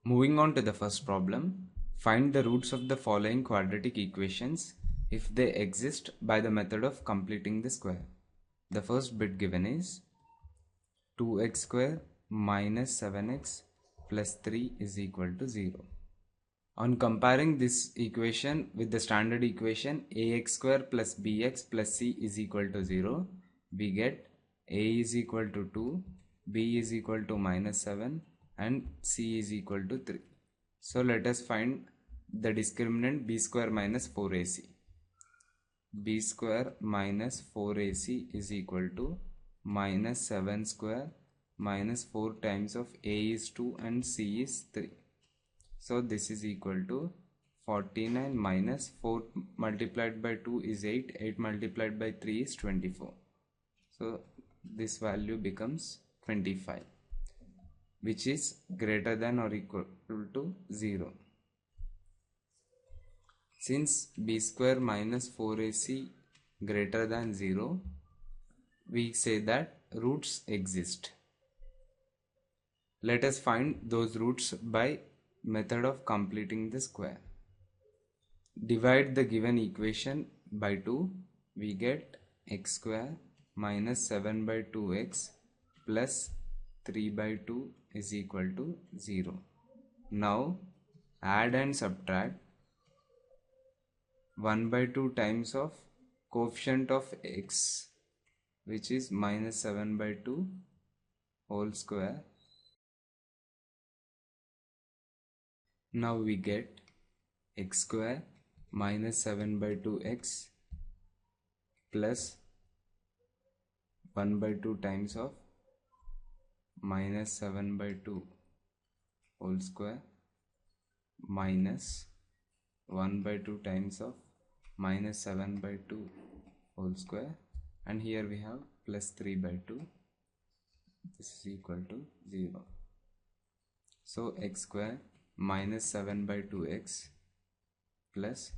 Moving on to the first problem, find the roots of the following quadratic equations if they exist by the method of completing the square. The first bit given is 2x square minus 7x plus 3 is equal to 0. On comparing this equation with the standard equation ax square plus bx plus c is equal to 0, we get a is equal to 2, b is equal to minus 7 and c is equal to 3. So let us find the discriminant b square minus 4ac. b square minus 4ac is equal to minus 7 square minus 4 times of a is 2 and c is 3. So this is equal to 49 minus 4 multiplied by 2 is 8, 8 multiplied by 3 is 24. So this value becomes 25, which is greater than or equal to 0. Since b square minus 4ac greater than 0, we say that roots exist. Let us find those roots by method of completing the square. Divide the given equation by 2, we get x square minus 7 by 2x plus 3 by 2 is equal to 0. Now add and subtract 1 by 2 times of coefficient of x, which is minus 7 by 2 whole square. Now we get x square minus 7 by 2x plus 1 by 2 times of minus 7 by 2 whole square minus 1 by 2 times of minus 7 by 2 whole square, and here we have plus 3 by 2. This is equal to 0. So x square minus 7 by 2x plus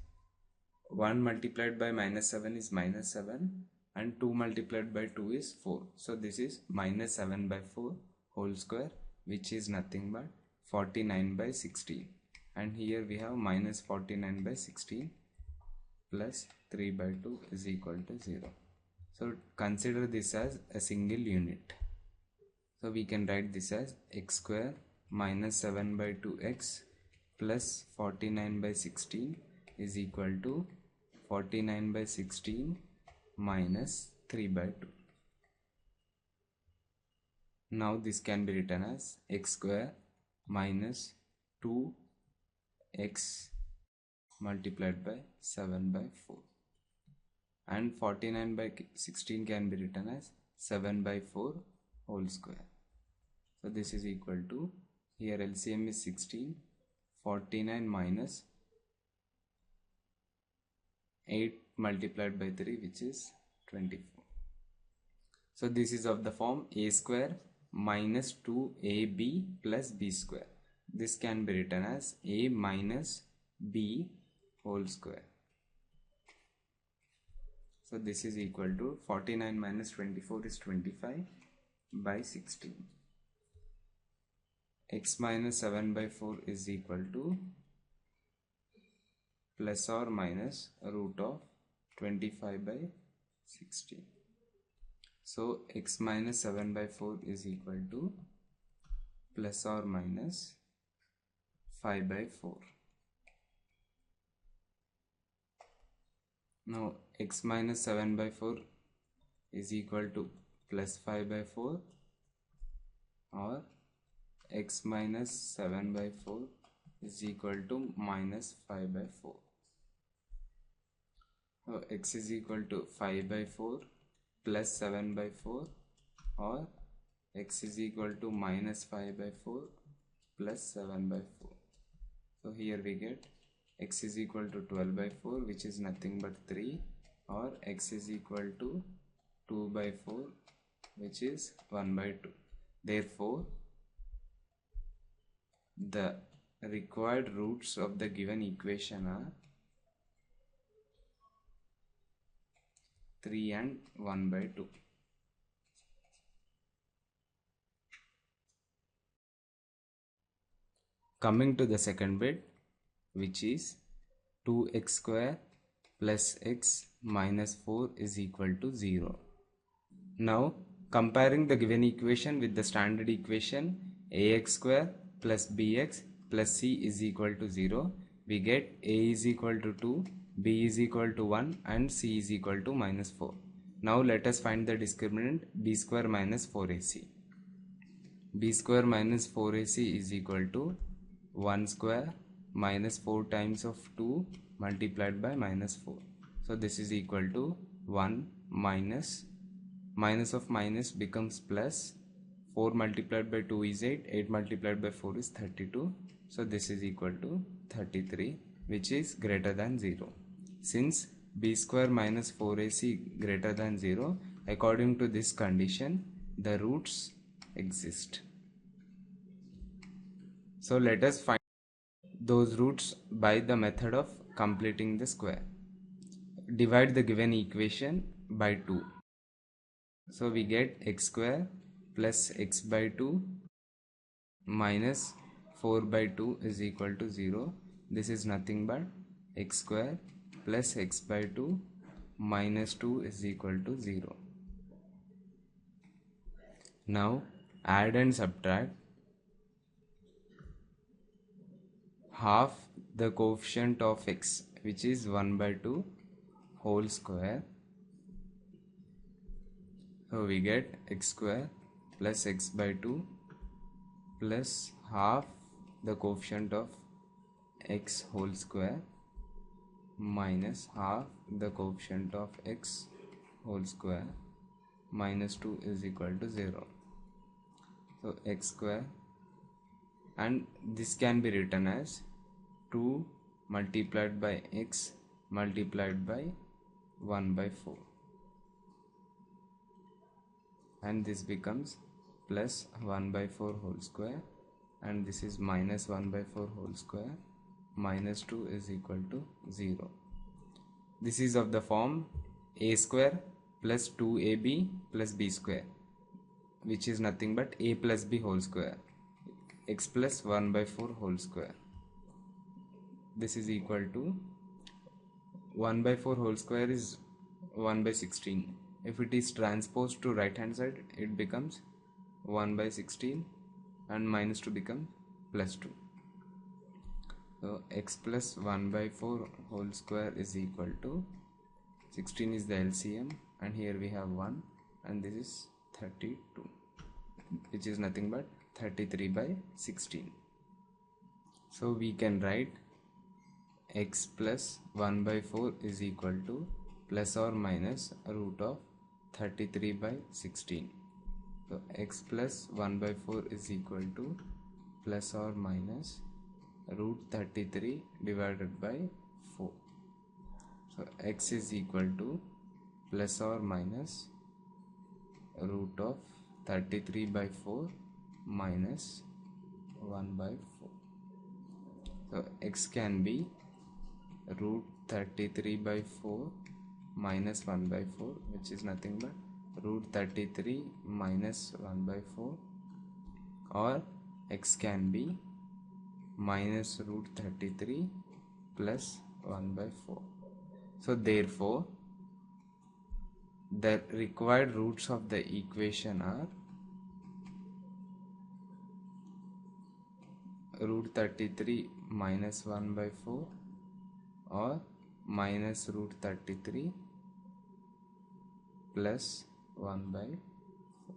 1 multiplied by minus 7 is minus 7 and 2 multiplied by 2 is 4. So this is minus 7 by 4 whole square, which is nothing but 49 by 16. And here we have minus 49 by 16 plus 3 by 2 is equal to 0. So consider this as a single unit. So we can write this as x square minus 7 by 2x plus 49 by 16 is equal to 49 by 16 minus 3 by 2. Now this can be written as x square minus 2x multiplied by 7 by 4, and 49 by 16 can be written as 7 by 4 whole square. So this is equal to, here LCM is 16, 49 minus 8 multiplied by 3, which is 24. So this is of the form a square minus 2ab plus b square. This can be written as a minus b whole square. So this is equal to 49 minus 24 is 25 by 16. X minus 7 by 4 is equal to plus or minus root of 25 by 16. So x minus 7 by 4 is equal to plus or minus 5 by 4. Now x minus 7 by 4 is equal to plus 5 by 4 or x minus 7 by 4 is equal to minus 5 by 4. So x is equal to 5 by 4 plus 7 by 4 or x is equal to minus 5 by 4 plus 7 by 4. So here we get x is equal to 12 by 4, which is nothing but 3, or x is equal to 2 by 4, which is 1 by 2. Therefore the required roots of the given equation are 3 and 1 by 2. Coming to the second bit, which is 2x square plus x minus 4 is equal to 0. Now comparing the given equation with the standard equation ax square plus bx plus c is equal to 0, we get a is equal to 2, b is equal to 1 and c is equal to minus 4. Now let us find the discriminant b square minus 4ac. b square minus 4ac is equal to 1 square minus 4 times of 2 multiplied by minus 4. So this is equal to 1 minus of minus becomes plus. 4 multiplied by 2 is 8, 8 multiplied by 4 is 32. So this is equal to 33, which is greater than 0. Since b square minus 4ac greater than 0, according to this condition, the roots exist. So let us find those roots by the method of completing the square. Divide the given equation by 2. So we get x square plus x by 2 minus 4 by 2 is equal to 0. This is nothing but x square plus x by 2 minus 2 is equal to 0. Now add and subtract half the coefficient of x, which is 1 by 2 whole square. So we get x square plus x by 2 plus half the coefficient of x whole square minus half the coefficient of x whole square minus 2 is equal to 0. So x square, and this can be written as 2 multiplied by x multiplied by 1 by 4, and this becomes plus 1 by 4 whole square, and this is minus 1 by 4 whole square minus 2 is equal to 0. This is of the form a square plus 2ab plus b square, which is nothing but a plus b whole square, x plus 1 by 4 whole square. This is equal to 1 by 4 whole square is 1 by 16. If it is transposed to right hand side, it becomes 1 by 16 and minus 2 becomes plus 2. So x plus 1 by 4 whole square is equal to 16 is the LCM, and here we have 1, and this is 32, which is nothing but 33 by 16. So we can write x plus 1 by 4 is equal to plus or minus root of 33 by 16. So x plus 1 by 4 is equal to plus or minus root 33 divided by 4. So x is equal to plus or minus root of 33 by 4 minus 1 by 4. So x can be root 33 by 4 minus 1 by 4, which is nothing but root 33 minus 1 by 4, or x can be minus root 33 plus 1 by 4. So therefore the required roots of the equation are root 33 minus 1 by 4 or minus root 33 plus 1 by 4.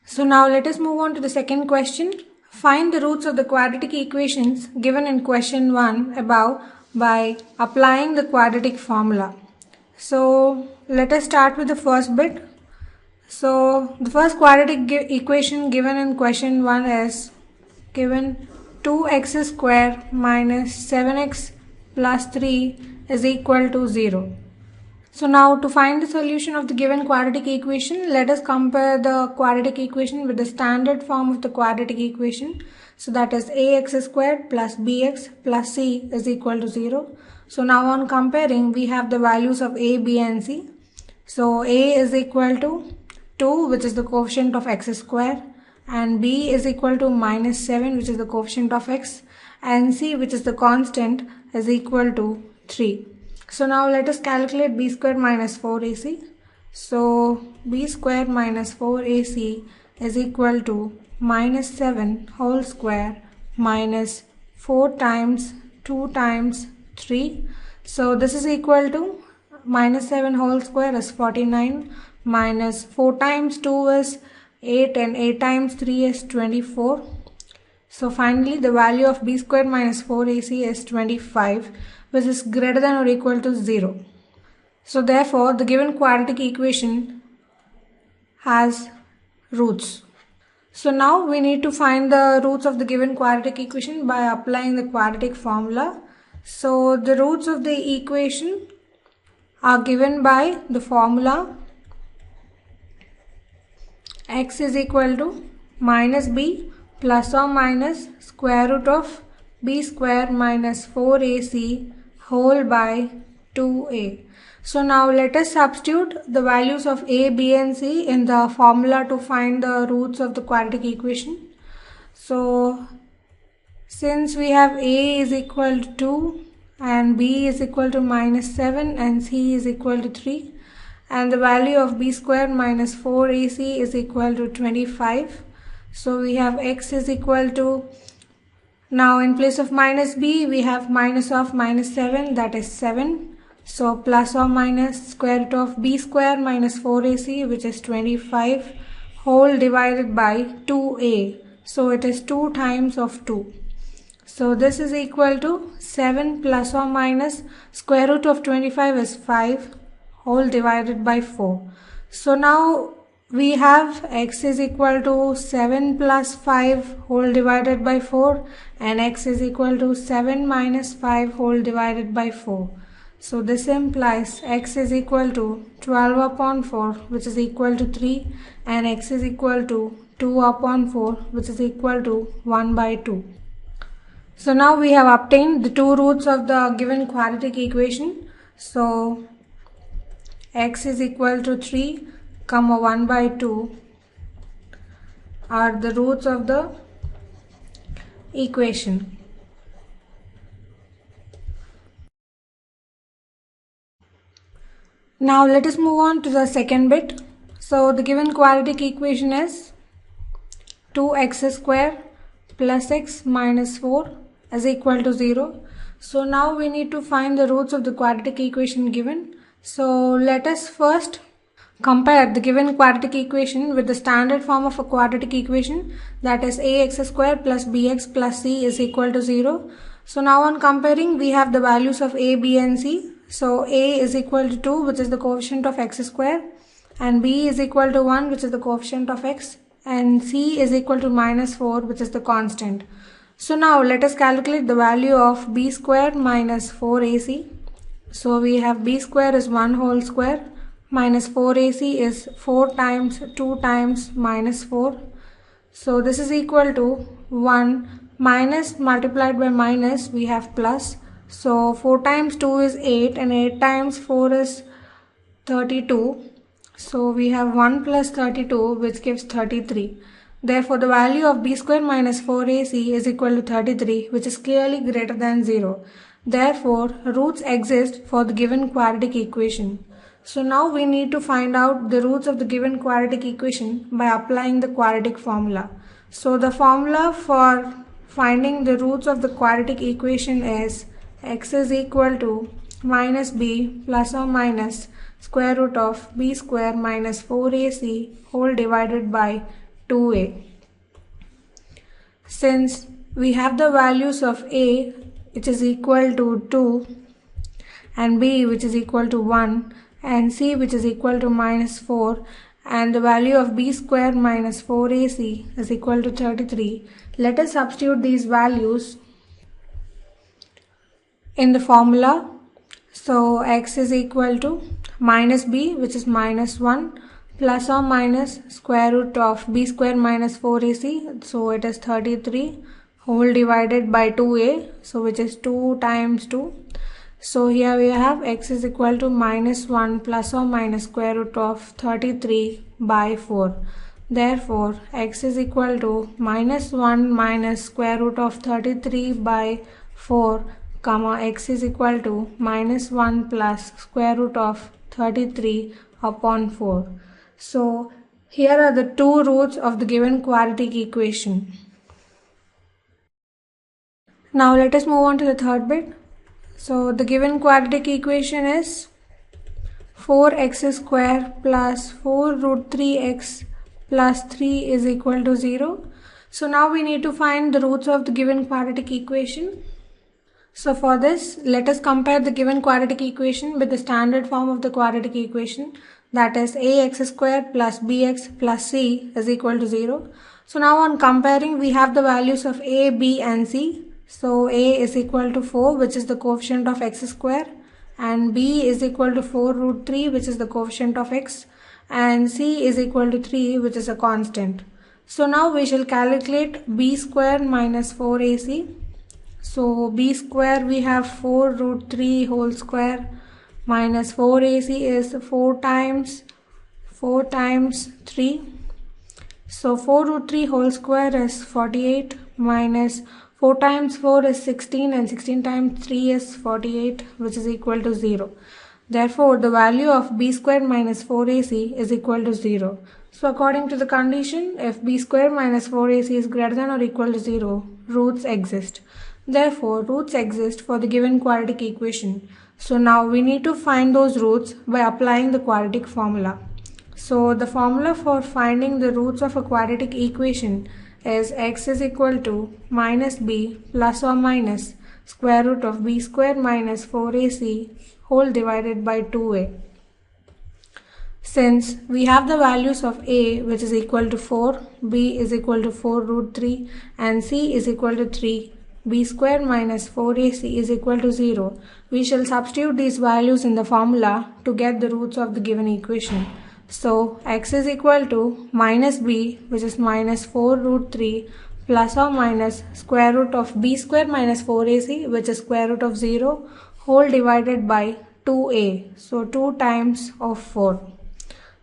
So now let us move on to the second question. Find the roots of the quadratic equations given in question 1 above by applying the quadratic formula. So let us start with the first bit. So the first quadratic equation given in question 1 is given 2x square minus 7x plus 3 is equal to 0. So now to find the solution of the given quadratic equation, let us compare the quadratic equation with the standard form of the quadratic equation. So that is ax squared plus bx plus c is equal to 0. So now on comparing, we have the values of a, b and c. So a is equal to 2, which is the coefficient of x square, and b is equal to minus 7, which is the coefficient of x, and c, which is the constant, is equal to 3. So now let us calculate b square minus 4ac. So b square minus 4ac is equal to minus 7 whole square minus 4 times 2 times 3. So this is equal to minus 7 whole square is 49, minus 4 times 2 is 8, and 8 times 3 is 24. So finally the value of b square minus 4ac is 25, which is greater than or equal to 0. So therefore the given quadratic equation has roots. So now we need to find the roots of the given quadratic equation by applying the quadratic formula. So the roots of the equation are given by the formula x is equal to minus b plus or minus square root of b square minus 4ac whole by 2a. So now let us substitute the values of a, b and c in the formula to find the roots of the quadratic equation. So since we have a is equal to 2 and b is equal to minus 7 and c is equal to 3, and the value of b square minus 4ac is equal to 25. So we have x is equal to, now in place of minus b we have minus of minus 7, that is 7. So plus or minus square root of b square minus 4ac, which is 25, whole divided by 2a. So it is 2 times of 2. So this is equal to 7 plus or minus square root of 25 is 5, whole divided by 4. So now we have x is equal to 7 plus 5 whole divided by 4, and x is equal to 7 minus 5 whole divided by 4. So this implies x is equal to 12 upon 4, which is equal to 3, and x is equal to 2 upon 4, which is equal to 1 by 2. So now we have obtained the two roots of the given quadratic equation. So x is equal to 3, 1 by 2 are the roots of the equation. Now let us move on to the second bit. So the given quadratic equation is 2x square plus x minus 4 is equal to 0. So now we need to find the roots of the quadratic equation given. So let us first compare the given quadratic equation with the standard form of a quadratic equation, that is ax square plus bx plus c is equal to 0. So now on comparing, we have the values of a, b and c. So a is equal to 2, which is the coefficient of x square, and b is equal to 1, which is the coefficient of x, and c is equal to minus 4, which is the constant. So now let us calculate the value of b square minus 4ac. So we have b square is 1 whole square minus 4ac is 4 times 2 times minus 4. So this is equal to 1 minus multiplied by minus, we have plus. So 4 times 2 is 8, and 8 times 4 is 32. So we have 1 plus 32, which gives 33. Therefore the value of b square minus 4ac is equal to 33, which is clearly greater than 0. Therefore roots exist for the given quadratic equation. So now we need to find out the roots of the given quadratic equation by applying the quadratic formula. So the formula for finding the roots of the quadratic equation is x is equal to minus b plus or minus square root of b square minus 4ac whole divided by 2a. Since we have the values of a, which is equal to 2, and b, which is equal to 1, and c, which is equal to minus 4, and the value of b square minus 4ac is equal to 33, let us substitute these values in the formula. So x is equal to minus b, which is minus 1, plus or minus square root of b square minus 4ac, so it is 33, whole divided by 2a, so which is 2 times 2. So here we have x is equal to minus 1 plus or minus square root of 33 by 4. Therefore, x is equal to minus 1 minus square root of 33 by 4, comma x is equal to minus 1 plus square root of 33 upon 4. So, here are the two roots of the given quadratic equation. Now let us move on to the third bit. So the given quadratic equation is 4x square plus 4 root 3x plus 3 is equal to 0. So now we need to find the roots of the given quadratic equation. So for this, let us compare the given quadratic equation with the standard form of the quadratic equation, that is ax square plus bx plus c is equal to 0. So now on comparing, we have the values of a, b and c. So a is equal to 4, which is the coefficient of x square, and b is equal to 4 root 3, which is the coefficient of x, and c is equal to 3, which is a constant. So now we shall calculate b square minus 4ac. So b square, we have 4 root 3 whole square minus 4ac is 4 times 3. So 4 root 3 whole square is 48 minus 4 times 4 is 16 and 16 times 3 is 48, which is equal to 0. Therefore, the value of b square minus 4ac is equal to 0. So according to the condition, if b square minus 4ac is greater than or equal to 0, roots exist. Therefore, roots exist for the given quadratic equation. So now we need to find those roots by applying the quadratic formula. So the formula for finding the roots of a quadratic equation is x is equal to minus b plus or minus square root of b square minus 4ac whole divided by 2a. Since we have the values of a, which is equal to 4, b is equal to 4 root 3 and c is equal to 3, b square minus 4ac is equal to 0, we shall substitute these values in the formula to get the roots of the given equation. So x is equal to minus b, which is minus 4 root 3 plus or minus square root of b square minus 4ac, which is square root of 0 whole divided by 2a. So 2 times of 4.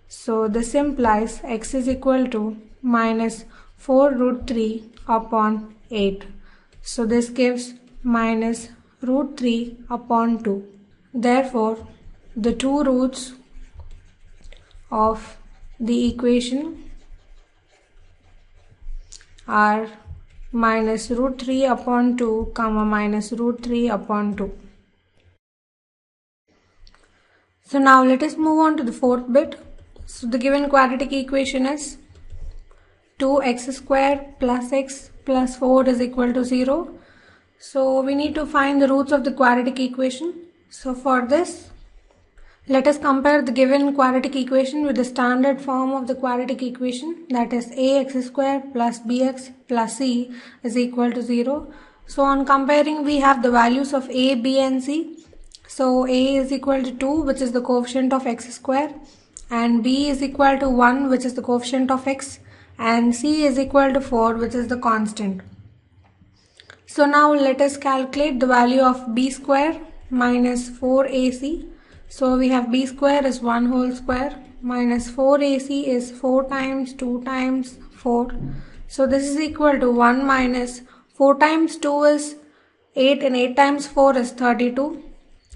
So this implies x is equal to minus 4 root 3 upon 8. So this gives minus root 3 upon 2. Therefore, the two roots of the equation are minus root 3 upon 2, comma minus root 3 upon 2. So now let us move on to the fourth bit. So the given quadratic equation is 2x square plus x plus 4 is equal to 0. So we need to find the roots of the quadratic equation. So for this, let us compare the given quadratic equation with the standard form of the quadratic equation, that is ax square plus bx plus c is equal to 0. So on comparing, we have the values of a, b and c. So a is equal to 2, which is the coefficient of x square, and b is equal to 1, which is the coefficient of x, and c is equal to 4, which is the constant. So now let us calculate the value of b square minus 4ac. So we have b square is 1 whole square minus 4ac is 4 times 2 times 4. So this is equal to 1 minus 4 times 2 is 8 and 8 times 4 is 32.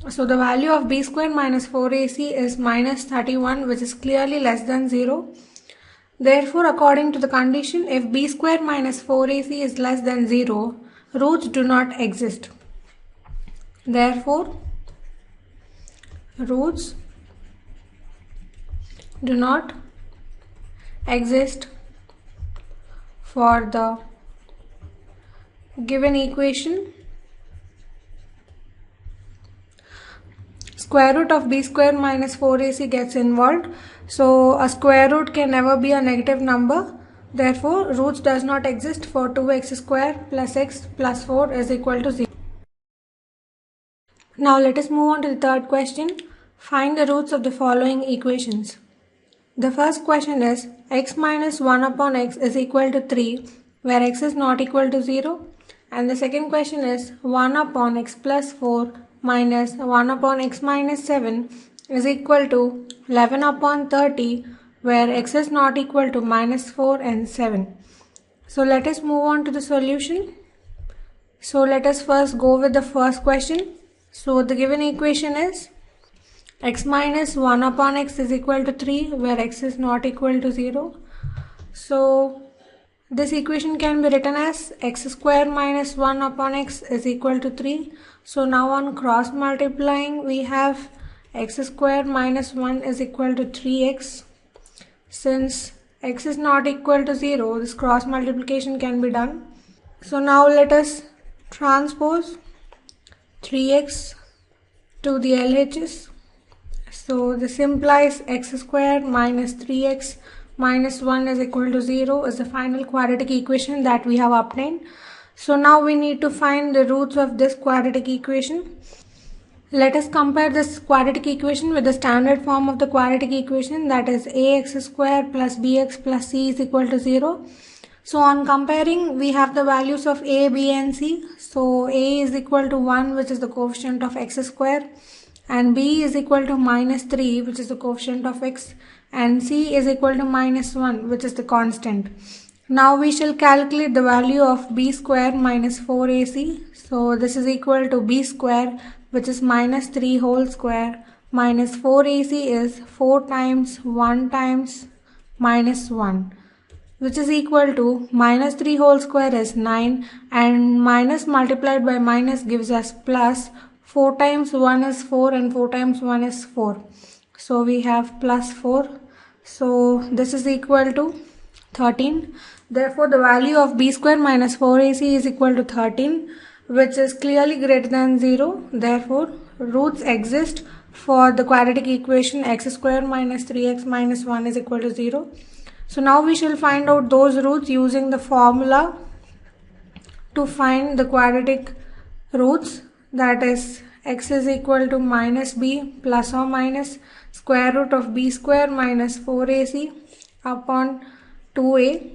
So the value of b square minus 4ac is minus 31, which is clearly less than 0. Therefore, according to the condition, if b square minus 4ac is less than 0, roots do not exist. Therefore, roots do not exist for the given equation. Square root of b square minus 4ac gets involved. So a square root can never be a negative number. Therefore, roots does not exist for 2x square plus x plus 4 is equal to 0. Now let us move on to the third question. Find the roots of the following equations. The first question is x minus 1 upon x is equal to 3, where x is not equal to 0. And the second question is 1 upon x plus 4 minus 1 upon x minus 7 is equal to 11 upon 30, where x is not equal to -4 and 7. So let us move on to the solution. So let us first go with the first question. So the given equation is x minus 1 upon x is equal to 3, where x is not equal to 0. So this equation can be written as x square minus 1 upon x is equal to 3. So now on cross multiplying, we have x square minus 1 is equal to 3x. Since x is not equal to 0, this cross multiplication can be done. So now let us transpose 3x to the LHS. So this implies x square minus 3x minus 1 is equal to 0 is the final quadratic equation that we have obtained. So now we need to find the roots of this quadratic equation. Let us compare this quadratic equation with the standard form of the quadratic equation, that is ax square plus bx plus c is equal to 0. So on comparing, we have the values of a, b and c. So a is equal to 1, which is the coefficient of x square, and b is equal to minus 3, which is the coefficient of x, and c is equal to minus 1, which is the constant. Now we shall calculate the value of b square minus 4ac. So this is equal to b square, which is minus 3 whole square, minus 4ac is 4 times 1 times minus 1, which is equal to minus 3 whole square is 9, and minus multiplied by minus gives us plus. 4 times 1 is 4 and 4 times 1 is 4. So we have plus 4. So this is equal to 13. Therefore the value of b square minus 4ac is equal to 13, which is clearly greater than 0. Therefore roots exist for the quadratic equation x square minus 3x minus 1 is equal to 0. So now we shall find out those roots using the formula to find the quadratic roots, that is x is equal to minus b plus or minus square root of b square minus 4ac upon 2a.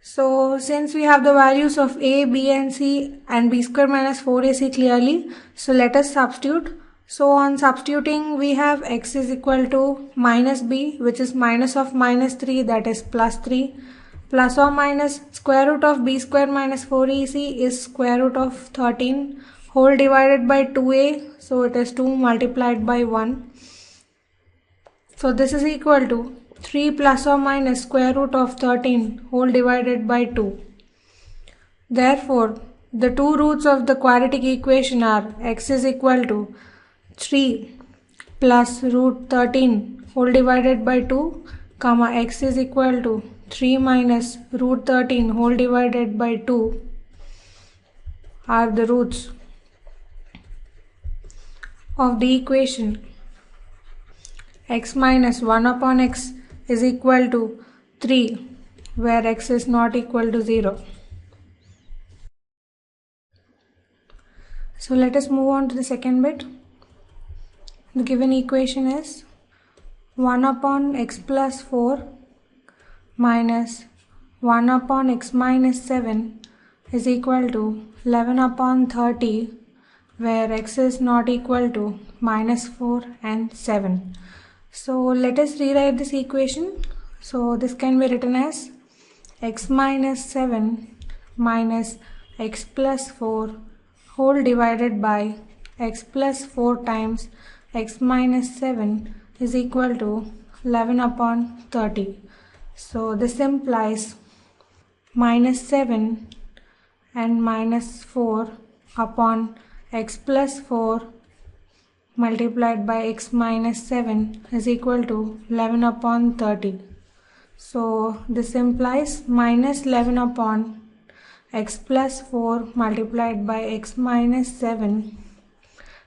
So since we have the values of a, b and c and b square minus 4ac clearly, so let us substitute. So on substituting, we have x is equal to minus b, which is minus of minus 3, that is plus 3, plus or minus square root of b square minus 4ac is square root of 13 whole divided by 2a, so it is 2 multiplied by 1. So this is equal to 3 plus or minus square root of 13 whole divided by 2. Therefore, the two roots of the quadratic equation are x is equal to 3 plus root 13 whole divided by 2, comma x is equal to 3 minus root 13 whole divided by 2 are the roots of the equation x minus 1 upon x is equal to 3, where x is not equal to 0. So let us move on to the second bit. The given equation is 1 upon x plus 4 minus 1 upon x minus 7 is equal to 11 upon 30, where x is not equal to minus 4 and 7. So let us rewrite this equation. So this can be written as x minus 7 minus x plus 4 whole divided by x plus 4 times x minus 7 is equal to 11 upon 30. So this implies minus 7 and minus 4 upon x plus 4 multiplied by x minus 7 is equal to 11 upon 30. So this implies minus 11 upon x plus 4 multiplied by x minus 7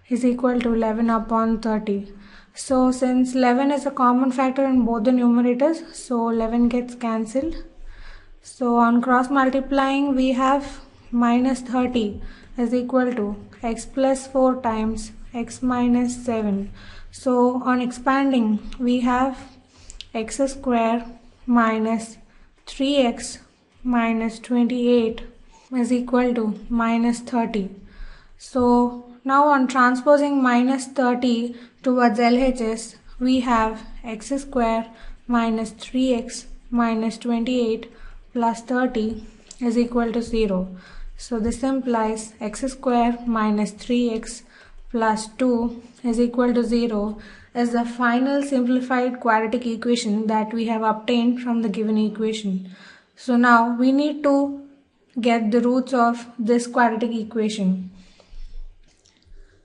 is equal to 11 upon 30. So since 11 is a common factor in both the numerators, so 11 gets cancelled. So on cross multiplying, we have minus 30 is equal to x plus 4 times x minus 7. So on expanding, we have x square minus 3x minus 28 is equal to minus 30. So now on transposing minus 30 towards LHS, we have x square minus 3x minus 28 plus 30 is equal to 0. So this implies x square minus 3x plus 2 is equal to 0 is the final simplified quadratic equation that we have obtained from the given equation. So now we need to get the roots of this quadratic equation.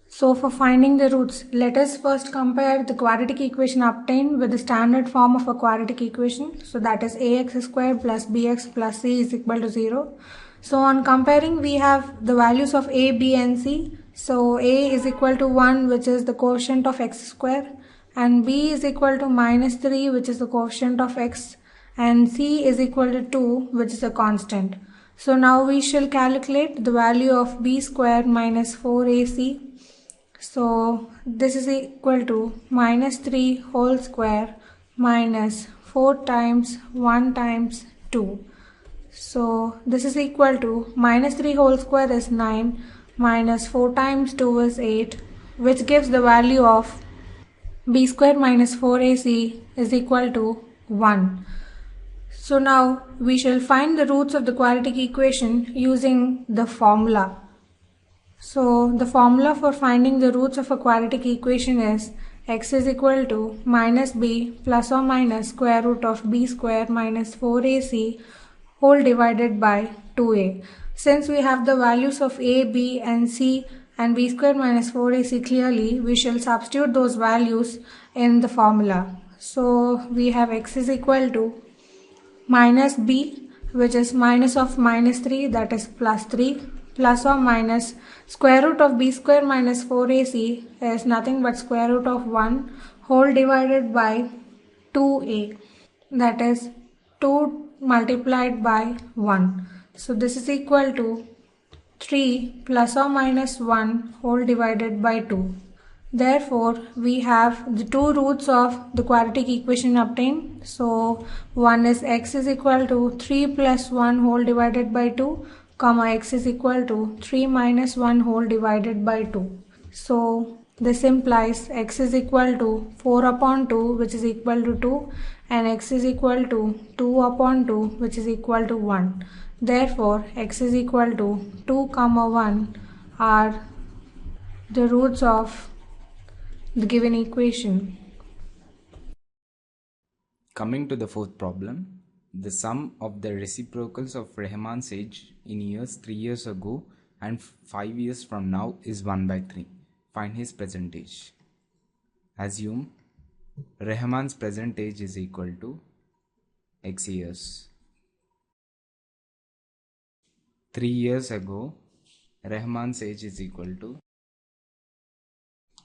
So for finding the roots, let us first compare the quadratic equation obtained with the standard form of a quadratic equation. So that is ax squared plus bx plus c is equal to 0. So on comparing, we have the values of a, b and c. So a is equal to 1, which is the quotient of x square, and b is equal to minus 3, which is the quotient of x, and c is equal to 2, which is a constant. So now we shall calculate the value of b square minus 4ac. So this is equal to minus 3 whole square minus 4 times 1 times 2. So this is equal to minus 3 whole square is 9 minus 4 times 2 is 8, which gives the value of b square minus 4ac is equal to 1. So now we shall find the roots of the quadratic equation using the formula. So the formula for finding the roots of a quadratic equation is x is equal to minus b plus or minus square root of b square minus 4ac whole divided by 2a. Since we have the values of a, b and c and b square minus 4ac clearly, we shall substitute those values in the formula. So we have x is equal to minus b, which is minus of minus 3, that is plus 3, plus or minus square root of b square minus 4ac is nothing but square root of 1 whole divided by 2a, that is 2 multiplied by 1. So this is equal to 3 plus or minus 1 whole divided by 2. Therefore, we have the two roots of the quadratic equation obtained. So one is x is equal to 3 plus 1 whole divided by 2, comma x is equal to 3 minus 1 whole divided by 2. So this implies x is equal to 4 upon 2, which is equal to 2, and x is equal to 2 upon 2, which is equal to 1. Therefore, x is equal to 2 comma 1 are the roots of the given equation. Coming to the fourth problem, the sum of the reciprocals of Rahman's age in years 3 years ago and 5 years from now is 1 by 3. Find his present age. Assume Rahman's present age is equal to x years. 3 years ago, Rahman's age is equal to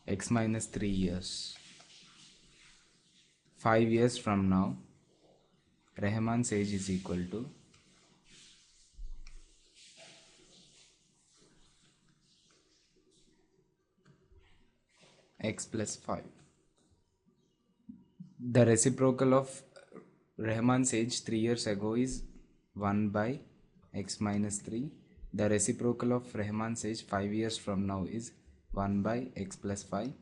x minus 3 years. 5 years from now, Rahman's age is equal to x plus 5. The reciprocal of Rahman's age 3 years ago is 1 by x minus 3. The reciprocal of Rahman's age 5 years from now is 1 by x plus 5,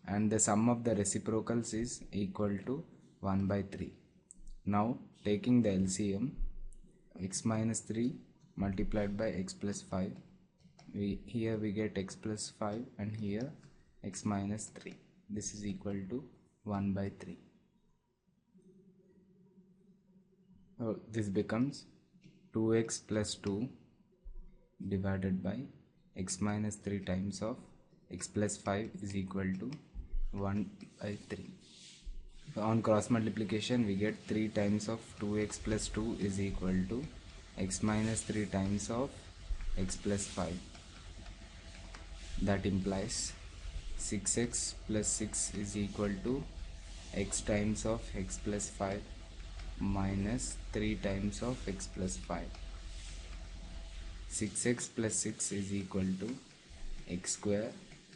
and the sum of the reciprocals is equal to 1 by 3. Now taking the LCM, x minus 3 multiplied by x plus 5, here we get x plus 5 and here x minus 3. This is equal to 1 by 3. So this becomes 2x plus 2 divided by x minus 3 times of x plus 5 is equal to 1 by 3. So on cross multiplication we get 3 times of 2x plus 2 is equal to x minus 3 times of x plus 5. That implies 6x plus 6 is equal to x times of x plus 5 minus 3 times of x plus 5. 6x plus 6 is equal to x square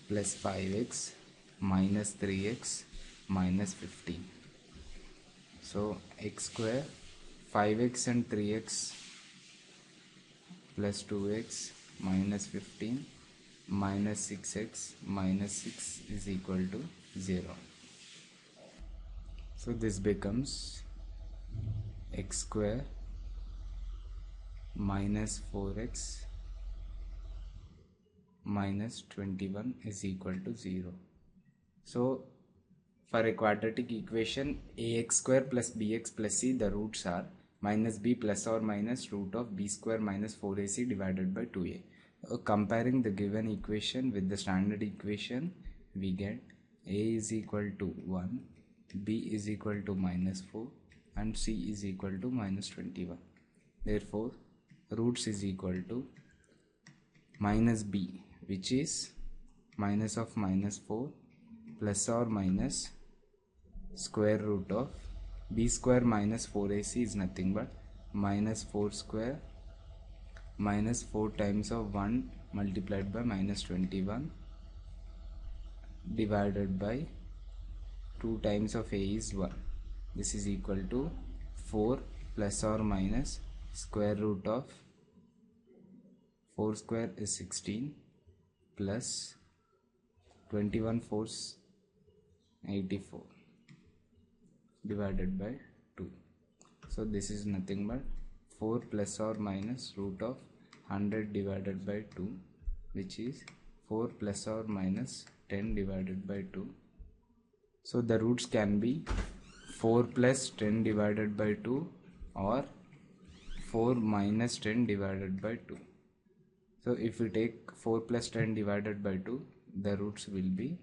plus 5x minus 3x minus 15. So x square, 5x and 3x plus 2x minus 15 minus 6x minus 6 is equal to 0. So this becomes x square minus 4x minus 21 is equal to 0. So for a quadratic equation, ax square plus bx plus c, the roots are minus b plus or minus root of b square minus 4ac divided by 2a. Comparing the given equation with the standard equation, we get a is equal to 1, b is equal to minus 4 and c is equal to minus 21. Therefore, roots is equal to minus b, which is minus of minus 4 plus or minus square root of b square minus 4ac is nothing but minus 4 square minus 4 times of 1 multiplied by minus 21 divided by 2 times of a is 1. This is equal to 4 plus or minus square root of 4 square is 16 plus 21 fours 84 divided by 2. So this is nothing but 4 plus or minus root of 100 divided by 2, which is 4 plus or minus 10 divided by 2. So the roots can be 4 plus 10 divided by 2 or 4 minus 10 divided by 2. So if we take 4 plus 10 divided by 2, the roots will be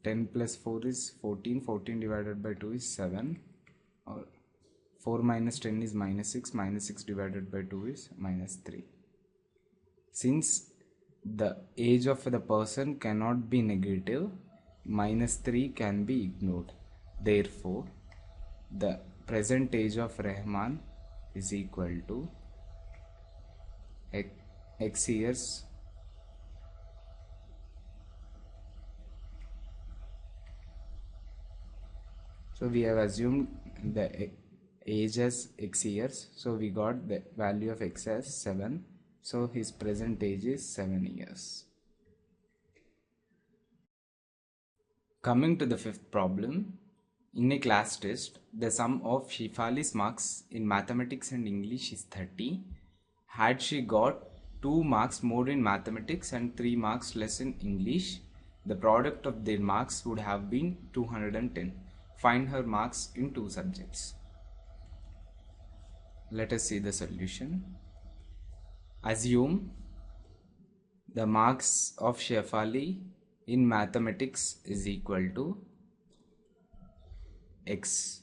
10 plus 4 is 14, 14 divided by 2 is 7, or 4 minus 10 is minus 6, minus 6 divided by 2 is minus 3. Since the age of the person cannot be negative, minus 3 can be ignored. Therefore, the present age of Rahman is equal to x years So we have assumed the age as x years. So we got the value of x as 7. So his present age is 7 years. Coming to the fifth problem. In a class test, the sum of Shefali's marks in mathematics and English is 30. Had she got 2 marks more in mathematics and 3 marks less in English, the product of their marks would have been 210. Find her marks in 2 subjects. Let us see the solution. Assume the marks of Shefali in mathematics is equal to x.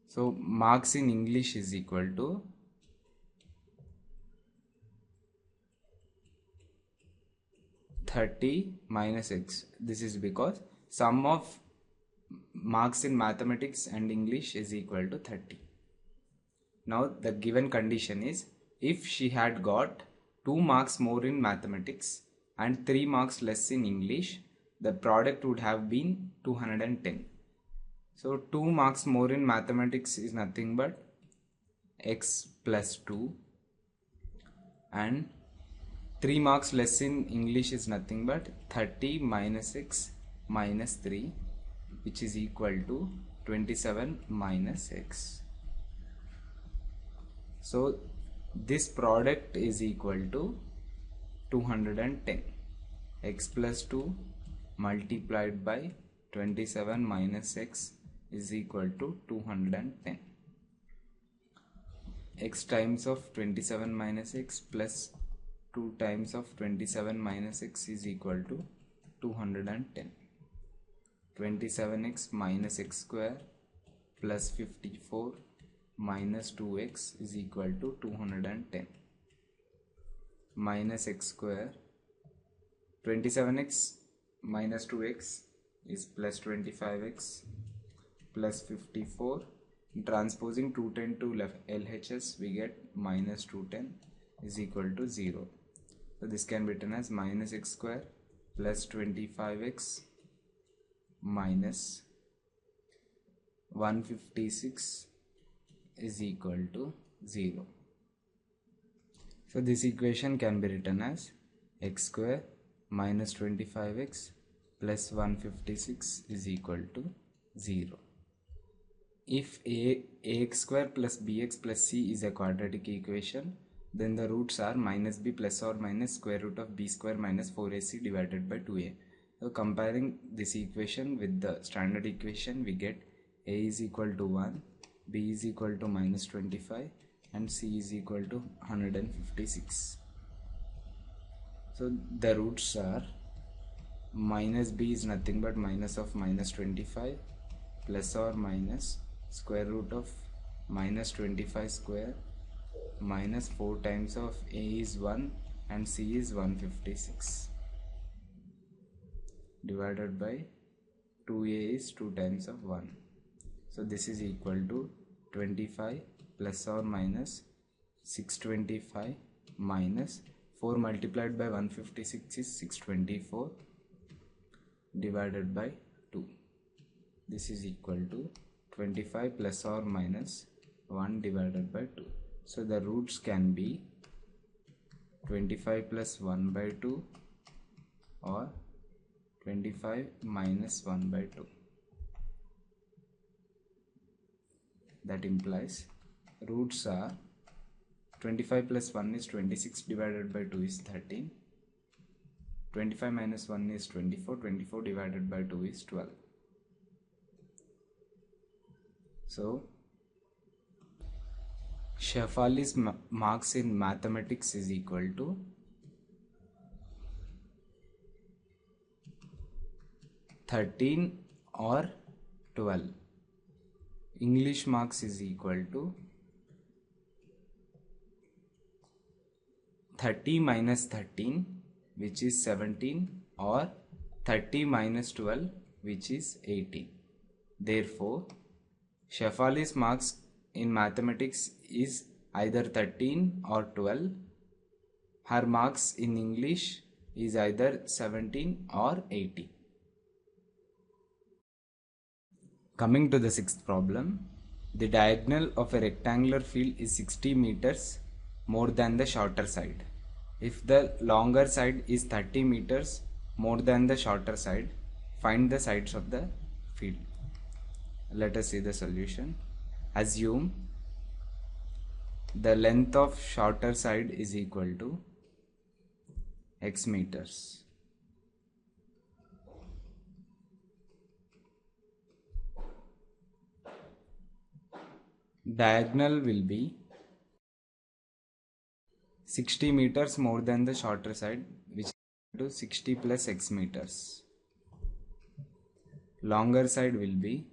So marks in English is equal to (30 minus x). This is because sum of marks in mathematics and English is equal to 30. Now the given condition is, if she had got 2 marks more in mathematics and 3 marks less in English, the product would have been 210. So 2 marks more in mathematics is nothing but x plus 2, and 3 marks less in English is nothing but 30 minus x minus 3, which is equal to 27 minus x. So this product is equal to 210. X plus 2 multiplied by 27 minus x is equal to 210. X times of 27 minus x plus 2 times of 27 minus x is equal to 210. 27x minus x square plus 54 minus 2x is equal to 210. Minus x square, 27x minus 2x is plus 25x plus 54. Transposing 210 to LHS, we get minus 210 is equal to 0. So this can be written as minus x square plus 25x minus 156 is equal to 0. So this equation can be written as x square minus 25x plus 156 is equal to 0. If ax square plus bx plus c is a quadratic equation, then the roots are minus b plus or minus square root of b square minus 4ac divided by 2a. So comparing this equation with the standard equation, we get a is equal to 1, b is equal to minus 25 and c is equal to 156. So the roots are minus b is nothing but minus of minus 25 plus or minus square root of minus 25 square minus 4 times of a is 1 and c is 156 divided by 2a is 2 times of 1. So this is equal to 25 plus or minus 625 minus 4 multiplied by 156 is 624 divided by 2. This is equal to 25 plus or minus 1 divided by 2. So the roots can be 25 plus 1 by 2 or 25 minus 1 by 2. That implies roots are 25 plus 1 is 26 divided by 2 is 13. 25 minus 1 is 24. 24 divided by 2 is 12. So Shefali's marks in mathematics is equal to 13 or 12. English marks is equal to 30 minus 13, which is 17, or 30 minus 12, which is 18. Therefore, Shefali's marks in mathematics is either 13 or 12. Her marks in English is either 17 or 18. Coming to the sixth problem, the diagonal of a rectangular field is 60 meters more than the shorter side. If the longer side is 30 meters more than the shorter side, find the sides of the field. Let us see the solution. Assume the length of shorter side is equal to x meters. Diagonal will be 60 meters more than the shorter side, which is equal to 60 plus x meters. Longer side will be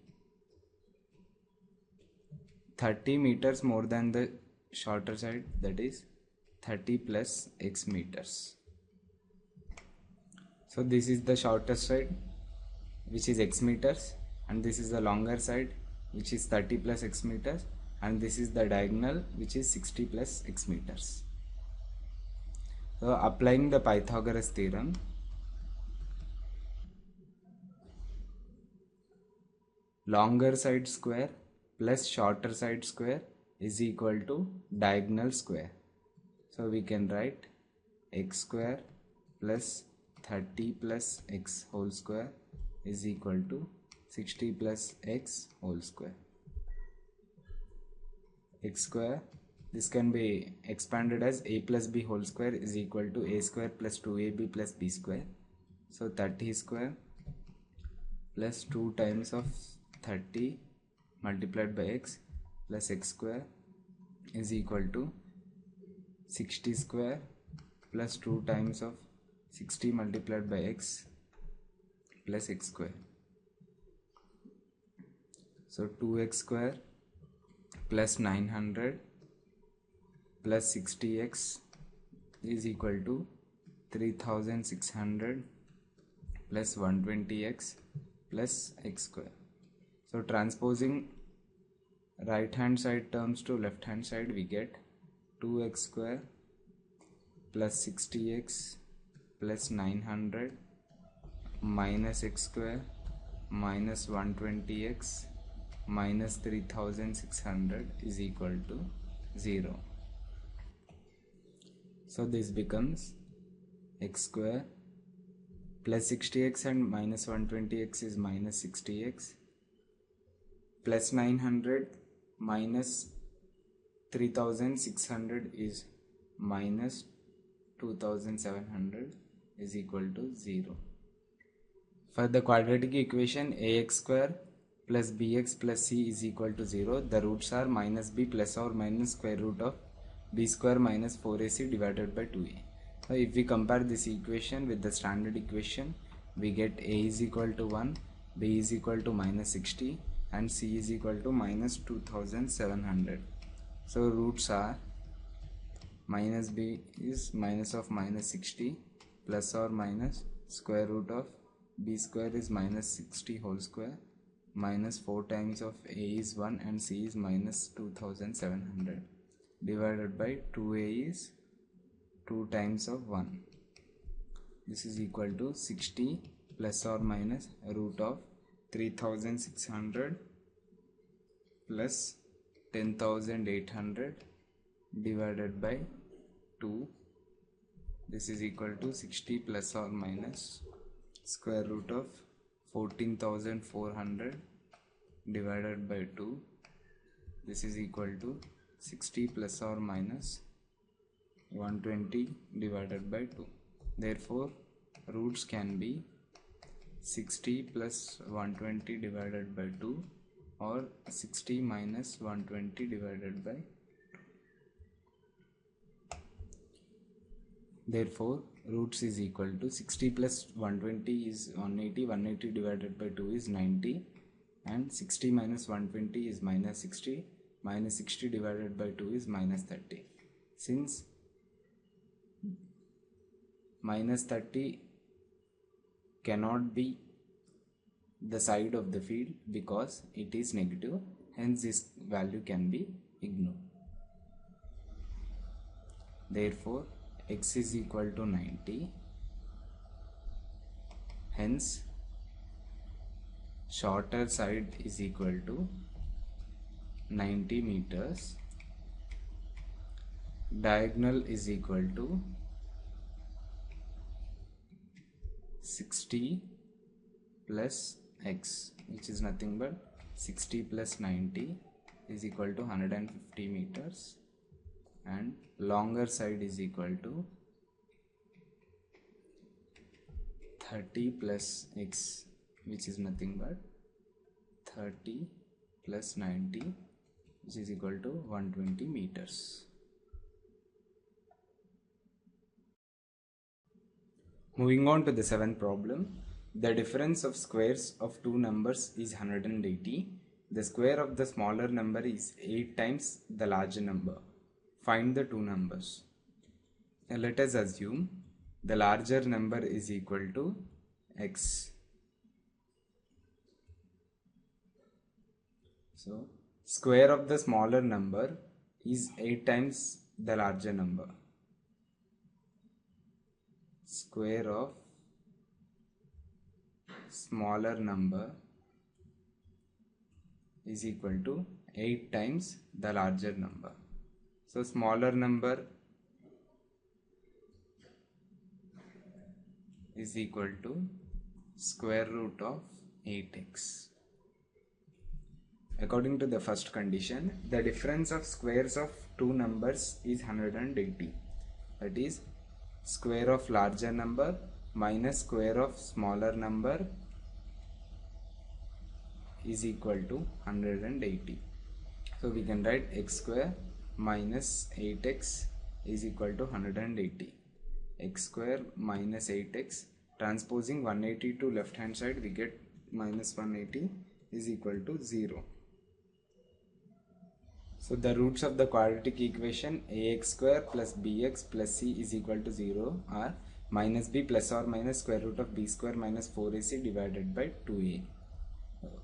30 meters more than the shorter side, that is 30 plus x meters. So this is the shortest side, which is x meters, and this is the longer side, which is 30 plus x meters, and this is the diagonal, which is 60 plus x meters. So applying the Pythagoras theorem, longer side square plus shorter side square is equal to diagonal square. So we can write x square plus 30 plus x whole square is equal to 60 plus x whole square. X square, this can be expanded as a plus b whole square is equal to a square plus 2ab plus b square. So 30 square plus 2 times of 30 multiplied by x plus x square is equal to 60 square plus 2 times of 60 multiplied by x plus x square. So 2x square plus 900 plus 60x is equal to 3600 plus 120x plus x square. So transposing right hand side terms to left hand side, we get 2x square plus 60x plus 900 minus x square minus 120x minus 3600 is equal to 0. So this becomes x square plus 60x and minus 120x is minus 60x, plus 900 minus 3600 is minus 2700 is equal to 0. For the quadratic equation ax square plus bx plus c is equal to 0, the roots are minus b plus or minus square root of b square minus 4ac divided by 2a. So if we compare this equation with the standard equation, we get a is equal to 1, b is equal to minus 60 and c is equal to minus 2700. So roots are minus b is minus of minus 60 plus or minus square root of b square is minus 60 whole square minus 4 times of a is 1 and c is minus 2700 divided by 2a is 2 times of 1. This is equal to 60 plus or minus root of 3600 plus 10800 divided by 2. This is equal to 60 plus or minus square root of 14,400 divided by 2. This is equal to 60 plus or minus 120 divided by 2. Therefore, roots can be 60 plus 120 divided by 2 or 60 minus 120 divided by 2. Therefore, roots is equal to 60 plus 120 is 180, 180 divided by 2 is 90 and 60 minus 120 is minus 60, minus 60 divided by 2 is minus 30. Since minus 30 cannot be the side of the field because it is negative, hence this value can be ignored. Therefore, x is equal to 90, hence shorter side is equal to 90 meters, diagonal is equal to 60 plus x, which is nothing but 60 plus 90 is equal to 150 meters, and longer side is equal to 30 plus x, which is nothing but 30 plus 90, which is equal to 120 meters. Moving on to the seventh problem. The difference of squares of two numbers is 180. The square of the smaller number is 8 times the larger number. Find the two numbers. Now let us assume the larger number is equal to x. So, square of the smaller number is 8 times the larger number. Square of smaller number is equal to 8 times the larger number. So, smaller number is equal to square root of 8x. According to the first condition, the difference of squares of two numbers is 180. That is, square of larger number minus square of smaller number is equal to 180. So we can write x square minus 8x is equal to 180. X square minus 8x, transposing 180 to left hand side, we get minus 180 is equal to 0. So the roots of the quadratic equation ax square plus bx plus c is equal to 0 are minus b plus or minus square root of b square minus 4ac divided by 2a.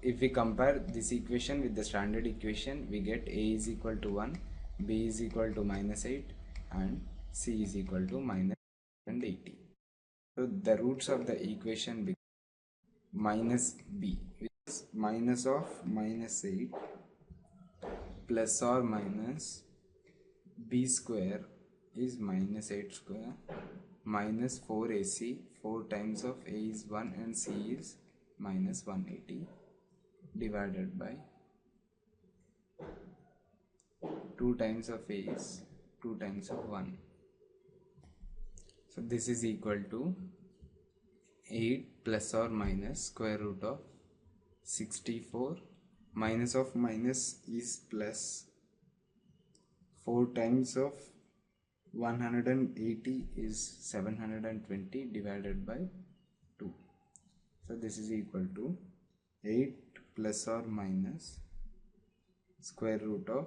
If we compare this equation with the standard equation, we get a is equal to 1, b is equal to minus 8 and c is equal to minus 180. So the roots of the equation become minus b, which is minus of minus 8 plus or minus b square is minus 8 square minus 4AC, 4 times of A is 1 and C is minus 180 divided by 2 times of A is 2 times of 1. So this is equal to 8 plus or minus square root of 64. Minus of minus is plus. 4 times of 180 is 720 divided by 2. So this is equal to 8 plus or minus square root of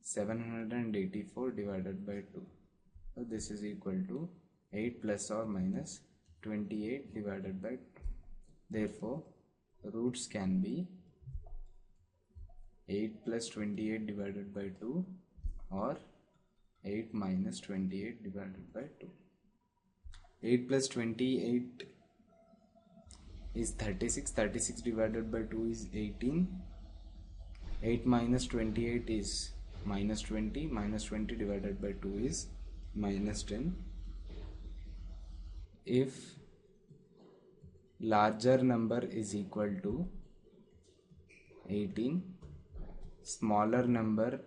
784 divided by 2. So this is equal to 8 plus or minus 28 divided by 2. Therefore, roots can be 8 plus 28 divided by 2 or 8 minus 28 divided by 2. 8 plus 28 is 36. 36 divided by 2 is 18. 8 minus 28 is minus 20. Minus 20 divided by 2 is minus 10. If larger number is equal to 18, smaller number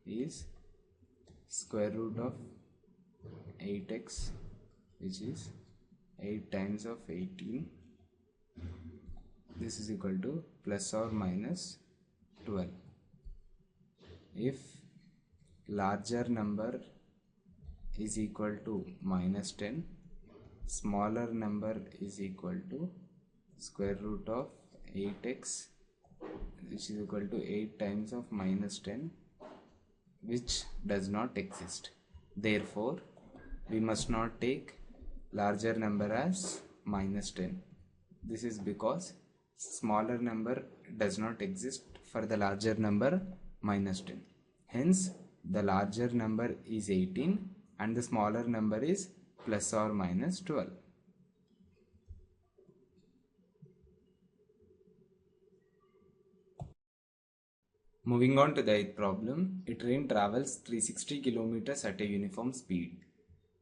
is square root of 8x, which is 8 times of 18. This is equal to plus or minus 12. If larger number is equal to minus 10, smaller number is equal to square root of 8x, which is equal to 8 times of minus 10, which does not exist. Therefore, we must not take larger number as minus 10. This is because smaller number does not exist for the larger number minus 10. Hence, the larger number is 18 and the smaller number is plus or minus 12. Moving on to the 8th problem, a train travels 360 kilometers at a uniform speed.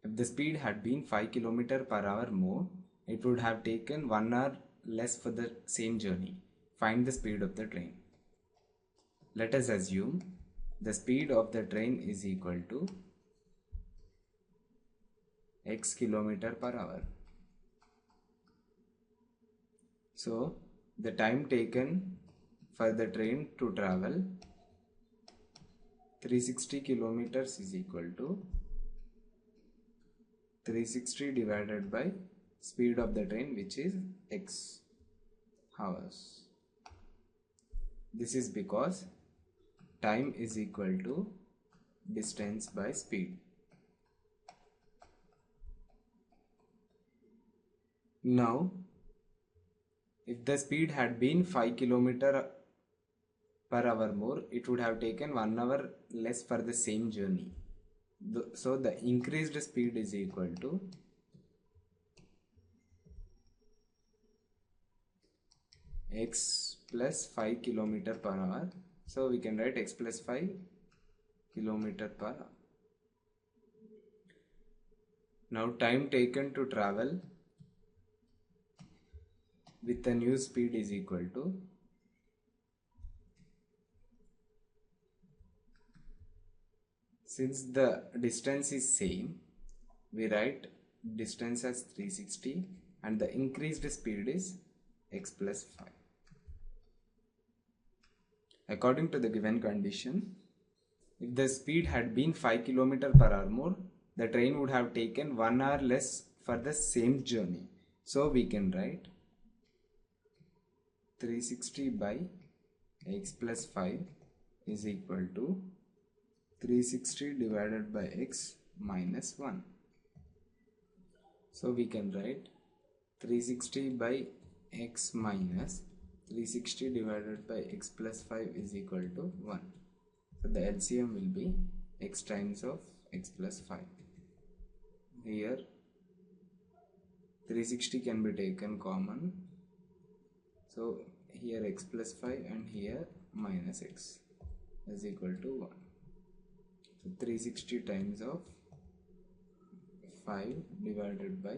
If the speed had been 5 km per hour more, it would have taken 1 hour less for the same journey. Find the speed of the train. Let us assume the speed of the train is equal to x kilometer per hour. So the time taken for the train to travel 360 kilometers is equal to 360 divided by speed of the train, which is x hours. This is because time is equal to distance by speed. Now, if the speed had been 5 km per hour more, it would have taken 1 hour less for the same journey. So the increased speed is equal to x plus 5 km per hour. So we can write x plus 5 km per hour. Now time taken to travel with the new speed is equal to since the distance is same, we write distance as 360 and the increased speed is x plus 5. According to the given condition, if the speed had been 5 km per hour more, the train would have taken 1 hour less for the same journey. So we can write 360 by x plus 5 is equal to 360 divided by x minus 1. So we can write 360 by x minus 360 divided by x plus 5 is equal to 1. So the LCM will be x times of x plus 5. Here 360 can be taken common. So here x plus 5 and here minus x is equal to 1. So 360 times of 5 divided by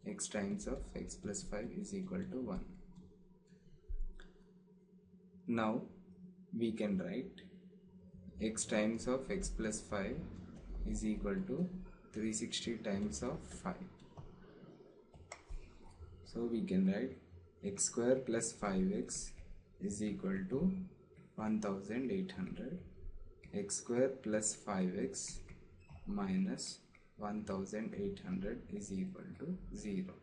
x times of x plus 5 is equal to 1. Now we can write x times of x plus 5 is equal to 360 times of 5. So we can write x square plus 5x is equal to 1800. X square plus 5x minus 1800 is equal to 0.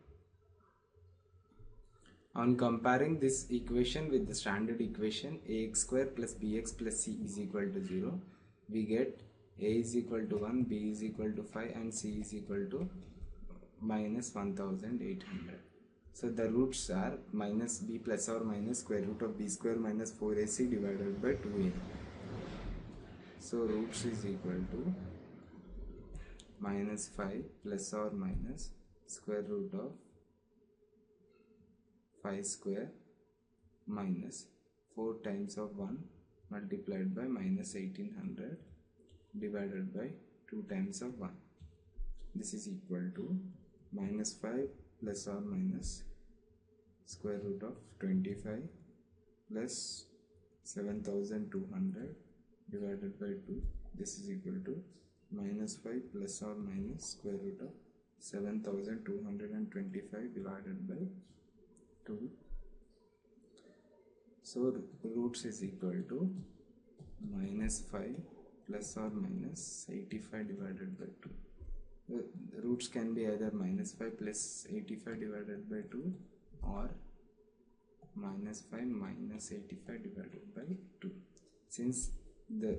On comparing this equation with the standard equation ax square plus bx plus c is equal to 0, we get a is equal to 1, b is equal to 5 and c is equal to minus 1800. So the roots are minus b plus or minus square root of b square minus 4ac divided by 2a. So roots is equal to minus 5 plus or minus square root of 5 square minus 4 times of 1 multiplied by minus 1800 divided by 2 times of 1. This is equal to minus 5 plus or minus square root of 25 plus 7200 divided by 2. This is equal to minus 5 plus or minus square root of 7225 divided by 2. So roots is equal to minus 5 plus or minus 85 divided by 2. The roots can be either minus 5 plus 85 divided by 2 or minus 5 minus 85 divided by 2. Since the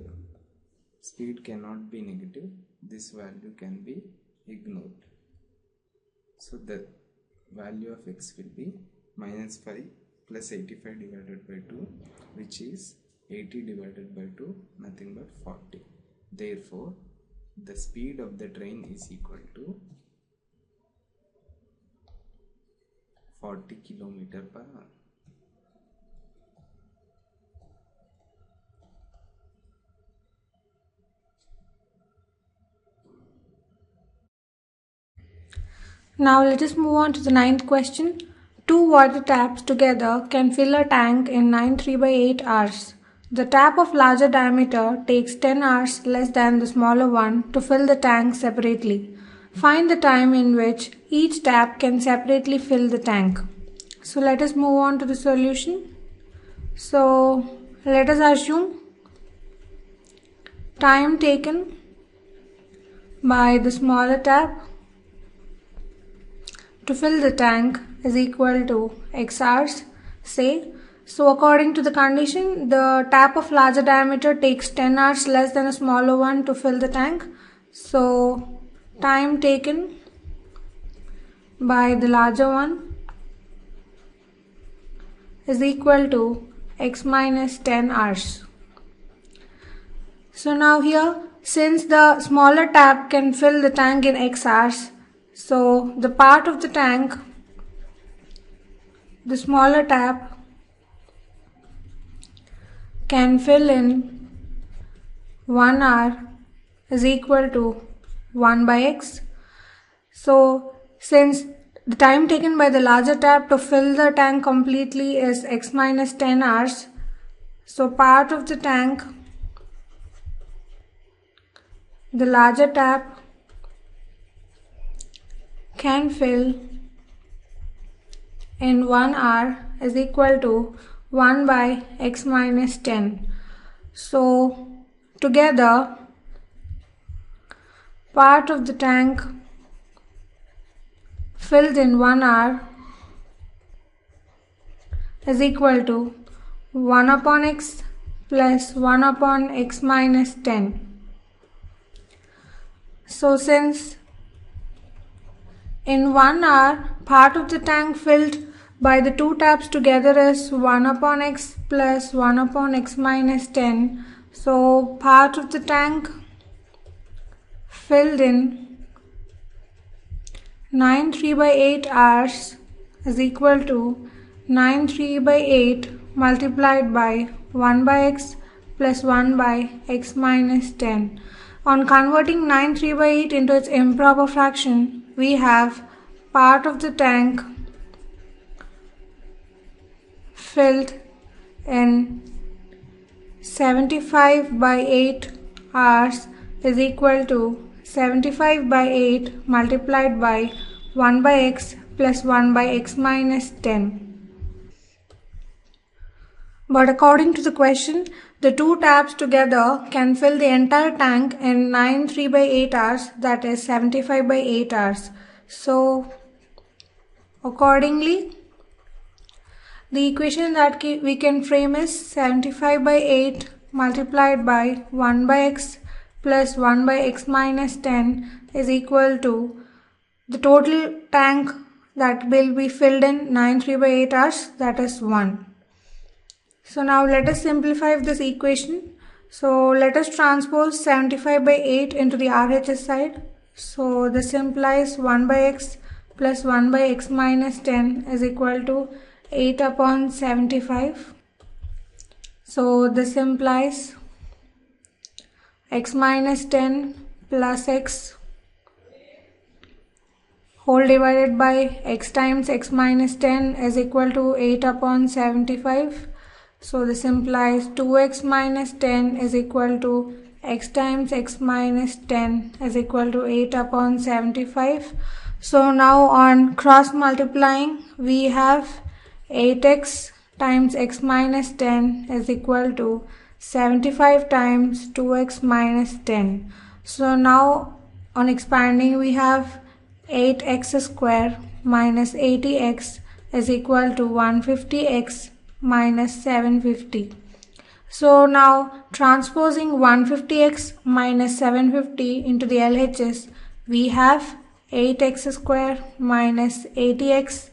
speed cannot be negative, this value can be ignored. So the value of x will be minus 5 plus 85 divided by 2, which is 80 divided by 2, nothing but 40. Therefore, the speed of the train is equal to 40 km per hour. Now let us move on to the 9th question. 2 water taps together can fill a tank in 9 3/8 hours. The tap of larger diameter takes 10 hours less than the smaller one to fill the tank separately. Find the time in which each tap can separately fill the tank. So let us move on to the solution. So let us assume time taken by the smaller tap to fill the tank is equal to x hours, say. So according to the condition, the tap of larger diameter takes 10 hours less than a smaller one to fill the tank. So time taken by the larger one is equal to x minus 10 hours. So now here, since the smaller tap can fill the tank in x hours, so the part of the tank, the smaller tap, can fill in 1 hour is equal to 1 by x. So since the time taken by the larger tap to fill the tank completely is x minus 10 hours, so part of the tank, the larger tap, can fill in 1 hour is equal to 1 by x minus 10. So together, part of the tank filled in 1 hour is equal to 1 upon x plus 1 upon x minus 10. So since in 1 hour, part of the tank filled by the two taps together is 1 upon x plus 1 upon x minus 10. So part of the tank filled in 9 3/8 hours is equal to 9 3/8 multiplied by 1 by x plus 1 by x minus 10. On converting 9 3/8 into its improper fraction, we have part of the tank filled in 75/8 hours is equal to 75/8 multiplied by 1/x plus 1/x minus 10. But according to the question, the two taps together can fill the entire tank in 9 3/8 hours, that is 75/8 hours. So, accordingly, the equation that we can frame is 75/8 multiplied by 1/x plus 1/x minus 10 is equal to the total tank that will be filled in 9 3/8 hours, that is 1. So now let us simplify this equation. So let us transpose 75/8 into the RHS side. So this implies 1/x plus 1/x minus 10 is equal to 8 upon 75. So this implies x minus 10 plus x whole divided by x times x minus 10 is equal to 8 upon 75. So this implies 2x minus 10 is equal to x times x minus 10 is equal to 8 upon 75. So now on cross multiplying, we have 8x times x minus 10 is equal to 75 times 2x minus 10. So now on expanding, we have 8x square minus 80x is equal to 150x minus 750. So now transposing 150x minus 750 into the LHS, we have 8x square minus 80x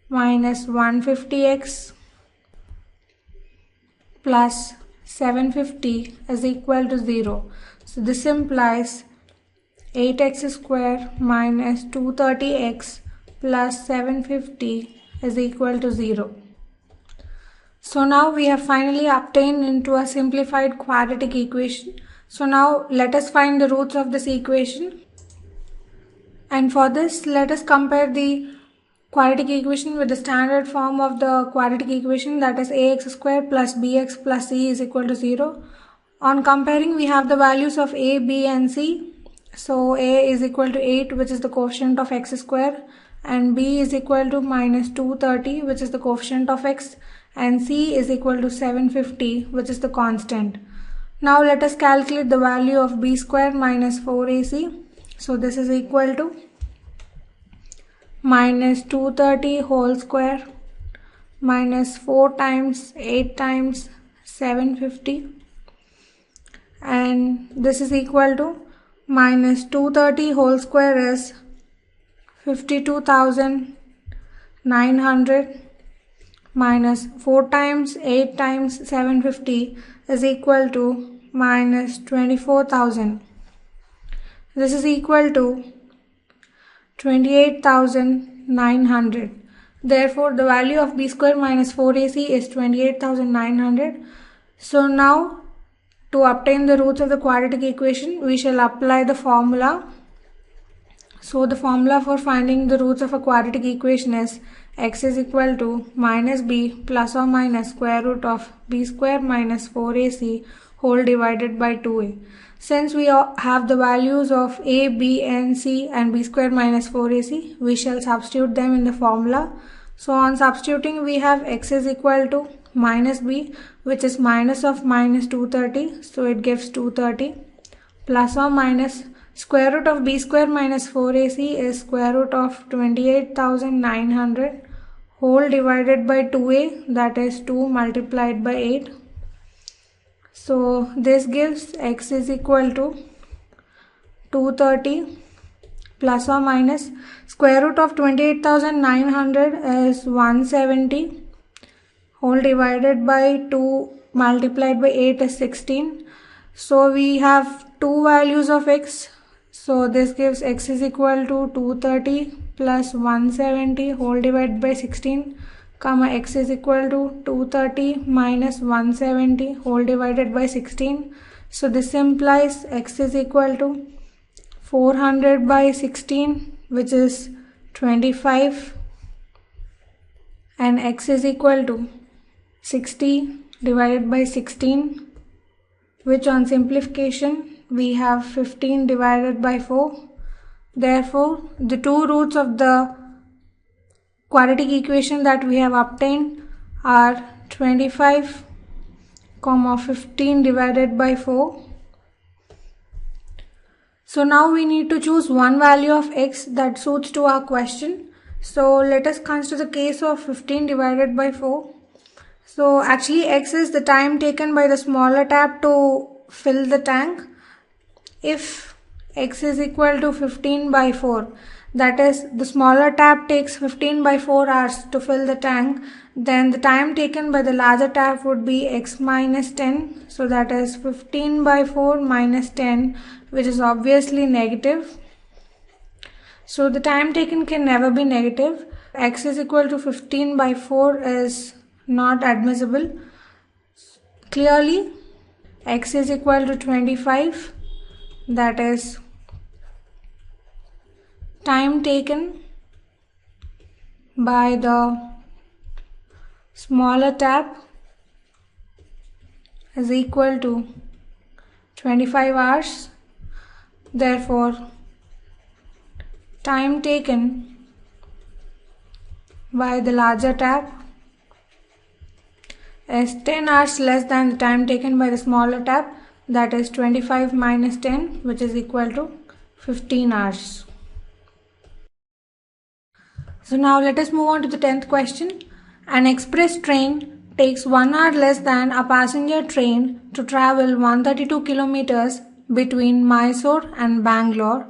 minus 150x plus 750 is equal to 0. So this implies 8x square minus 230x plus 750 is equal to 0. So now we have finally obtained into a simplified quadratic equation. So now let us find the roots of this equation. And for this, let us compare the quadratic equation with the standard form of the quadratic equation, that is ax square plus bx plus c is equal to 0. On comparing, we have the values of a, b and c. So a is equal to 8, which is the coefficient of x square, and b is equal to minus 230, which is the coefficient of x, and c is equal to 750, which is the constant. Now let us calculate the value of b square minus 4ac. So this is equal to minus 230 whole square minus 4 times 8 times 750, and this is equal to minus 230 whole square is 52,900 minus 4 times 8 times 750 is equal to minus 24,000. This is equal to 28,900. Therefore, the value of b square minus 4ac is 28,900. So now, to obtain the roots of the quadratic equation, we shall apply the formula. So the formula for finding the roots of a quadratic equation is x is equal to minus b plus or minus square root of b square minus 4ac whole divided by 2a. Since we have the values of a, b and c and b square minus 4ac, we shall substitute them in the formula. So on substituting, we have x is equal to minus b, which is minus of minus 230, so it gives 230, plus or minus square root of b square minus 4ac is square root of 28,900 whole divided by 2a, that is 2 multiplied by 8. So this gives x is equal to 230 plus or minus square root of 28,900 is 170 whole divided by 2 multiplied by 8 is 16. So we have two values of x. So this gives x is equal to 230 plus 170 whole divided by 16, comma x is equal to 230 minus 170 whole divided by 16. So this implies x is equal to 400 by 16, which is 25, and x is equal to 60 divided by 16, which on simplification we have 15 divided by 4. Therefore, the two roots of the quadratic equation that we have obtained are 25, 15 divided by 4. So now we need to choose one value of x that suits to our question. So let us consider the case of 15 divided by 4. So actually x is the time taken by the smaller tap to fill the tank. If x is equal to 15 by 4, that is the smaller tap takes 15 by 4 hours to fill the tank, then the time taken by the larger tap would be x minus 10. So that is 15 by 4 minus 10, which is obviously negative. So the time taken can never be negative. X is equal to 15 by 4 is not admissible. Clearly, x is equal to 25. That is time taken by the smaller tap is equal to 25 hours. Therefore, time taken by the larger tap is 10 hours less than the time taken by the smaller tap, that is 25 minus 10, which is equal to 15 hours. So now let us move on to the 10th question. An express train takes 1 hour less than a passenger train to travel 132 kilometers between Mysore and Bangalore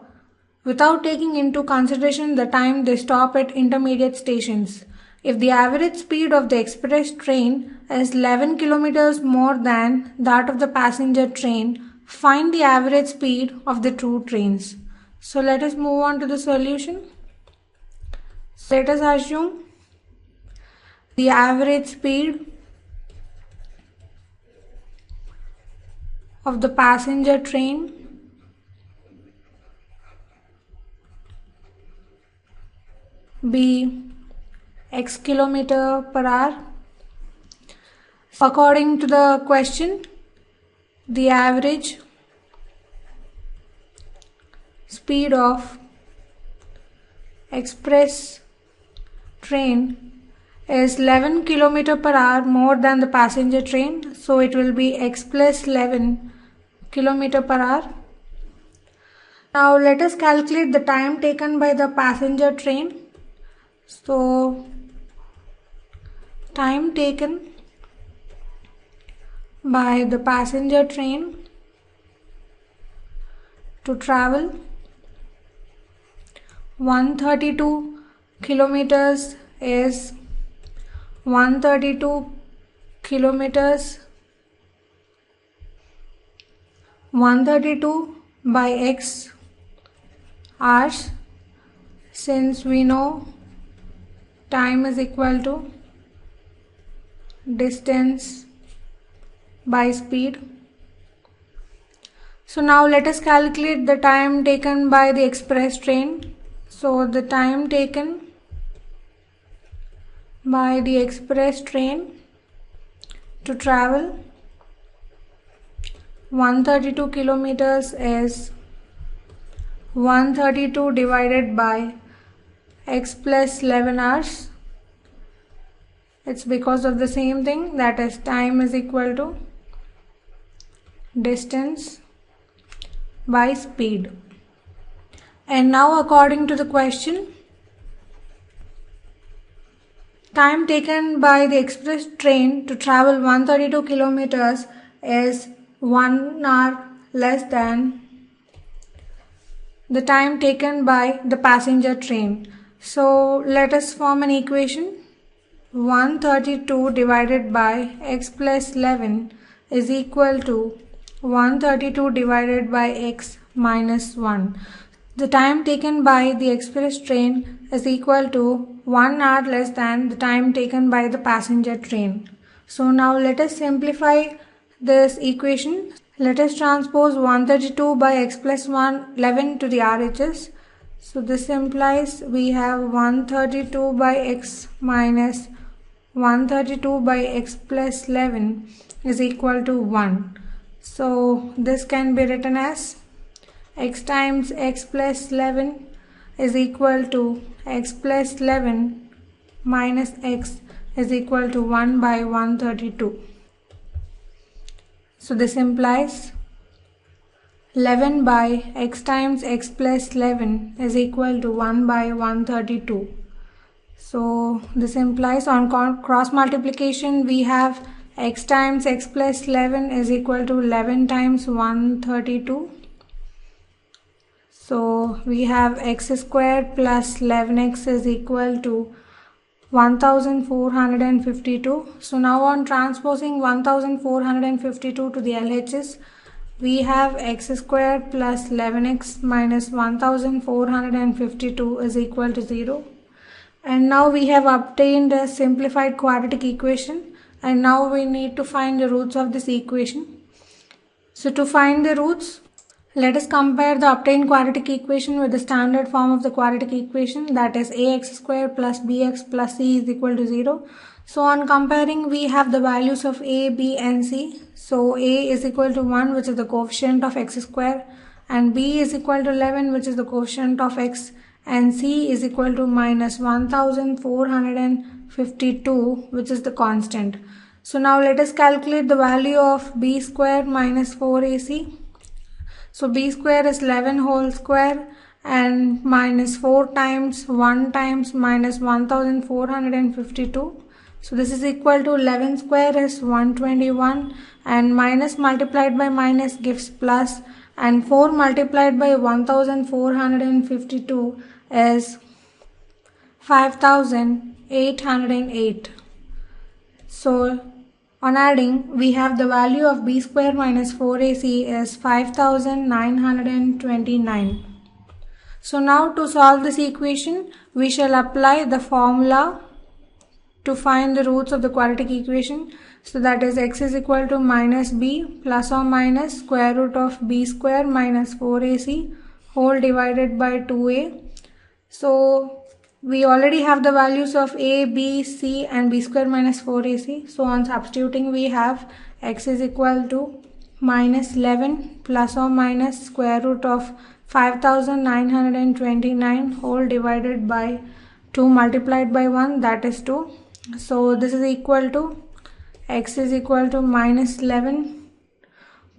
without taking into consideration the time they stop at intermediate stations. If the average speed of the express train is 11 kilometers more than that of the passenger train, find the average speed of the two trains. So let us move on to the solution. So let us assume the average speed of the passenger train be x kilometer per hour. According to the question, the average speed of express train is 11 kilometer per hour more than the passenger train, so it will be x plus 11 kilometer per hour. Now let us calculate the time taken by the passenger train. So time taken by the passenger train to travel 132 kilometers is 132 kilometers 132 by x hours, since we know time is equal to distance by speed. So now let us calculate the time taken by the express train. So the time taken by the express train to travel 132 kilometers is 132 divided by x plus 11 hours. It's because of the same thing, that is time is equal to distance by speed. And now according to the question, time taken by the express train to travel 132 kilometers is 1 hour less than the time taken by the passenger train. So let us form an equation. 132 divided by x plus 11 is equal to 132 divided by x minus 1. The time taken by the express train is equal to 1 hour less than the time taken by the passenger train. So now let us simplify this equation. Let us transpose 132 by x plus 11 to the RHS. So this implies we have 132 by x minus 132 by x plus 11 is equal to 1. So this can be written as x times x plus 11 is equal to x plus 11 minus x is equal to 1 by 132. So this implies 11 by x times x plus 11 is equal to 1 by 132. So this implies on cross multiplication we have x times x plus 11 is equal to 11 times 132. So we have x squared plus 11x is equal to 1452. So now on transposing 1452 to the LHS, we have x squared plus 11x minus 1452 is equal to 0. And now we have obtained a simplified quadratic equation, and now we need to find the roots of this equation. So to find the roots, let us compare the obtained quadratic equation with the standard form of the quadratic equation, that is ax squared plus bx plus c is equal to 0. So on comparing, we have the values of a, b and c. So a is equal to 1, which is the coefficient of x square, and b is equal to 11, which is the coefficient of x, and c is equal to minus 1452, which is the constant. So now let us calculate the value of b square minus 4ac. So b square is 11 whole square and minus 4 times 1 times minus 1452. So this is equal to 11 square is 121, and minus multiplied by minus gives plus, and 4 multiplied by 1452 is 5808. So on adding, we have the value of b square minus 4ac is 5929. So now to solve this equation, we shall apply the formula to find the roots of the quadratic equation. So that is x is equal to minus b plus or minus square root of b square minus 4ac whole divided by 2a. So we already have the values of a, b, c and b square minus 4ac. So on substituting, we have x is equal to minus 11 plus or minus square root of 5929 whole divided by 2 multiplied by 1, that is 2. So this is equal to x is equal to minus 11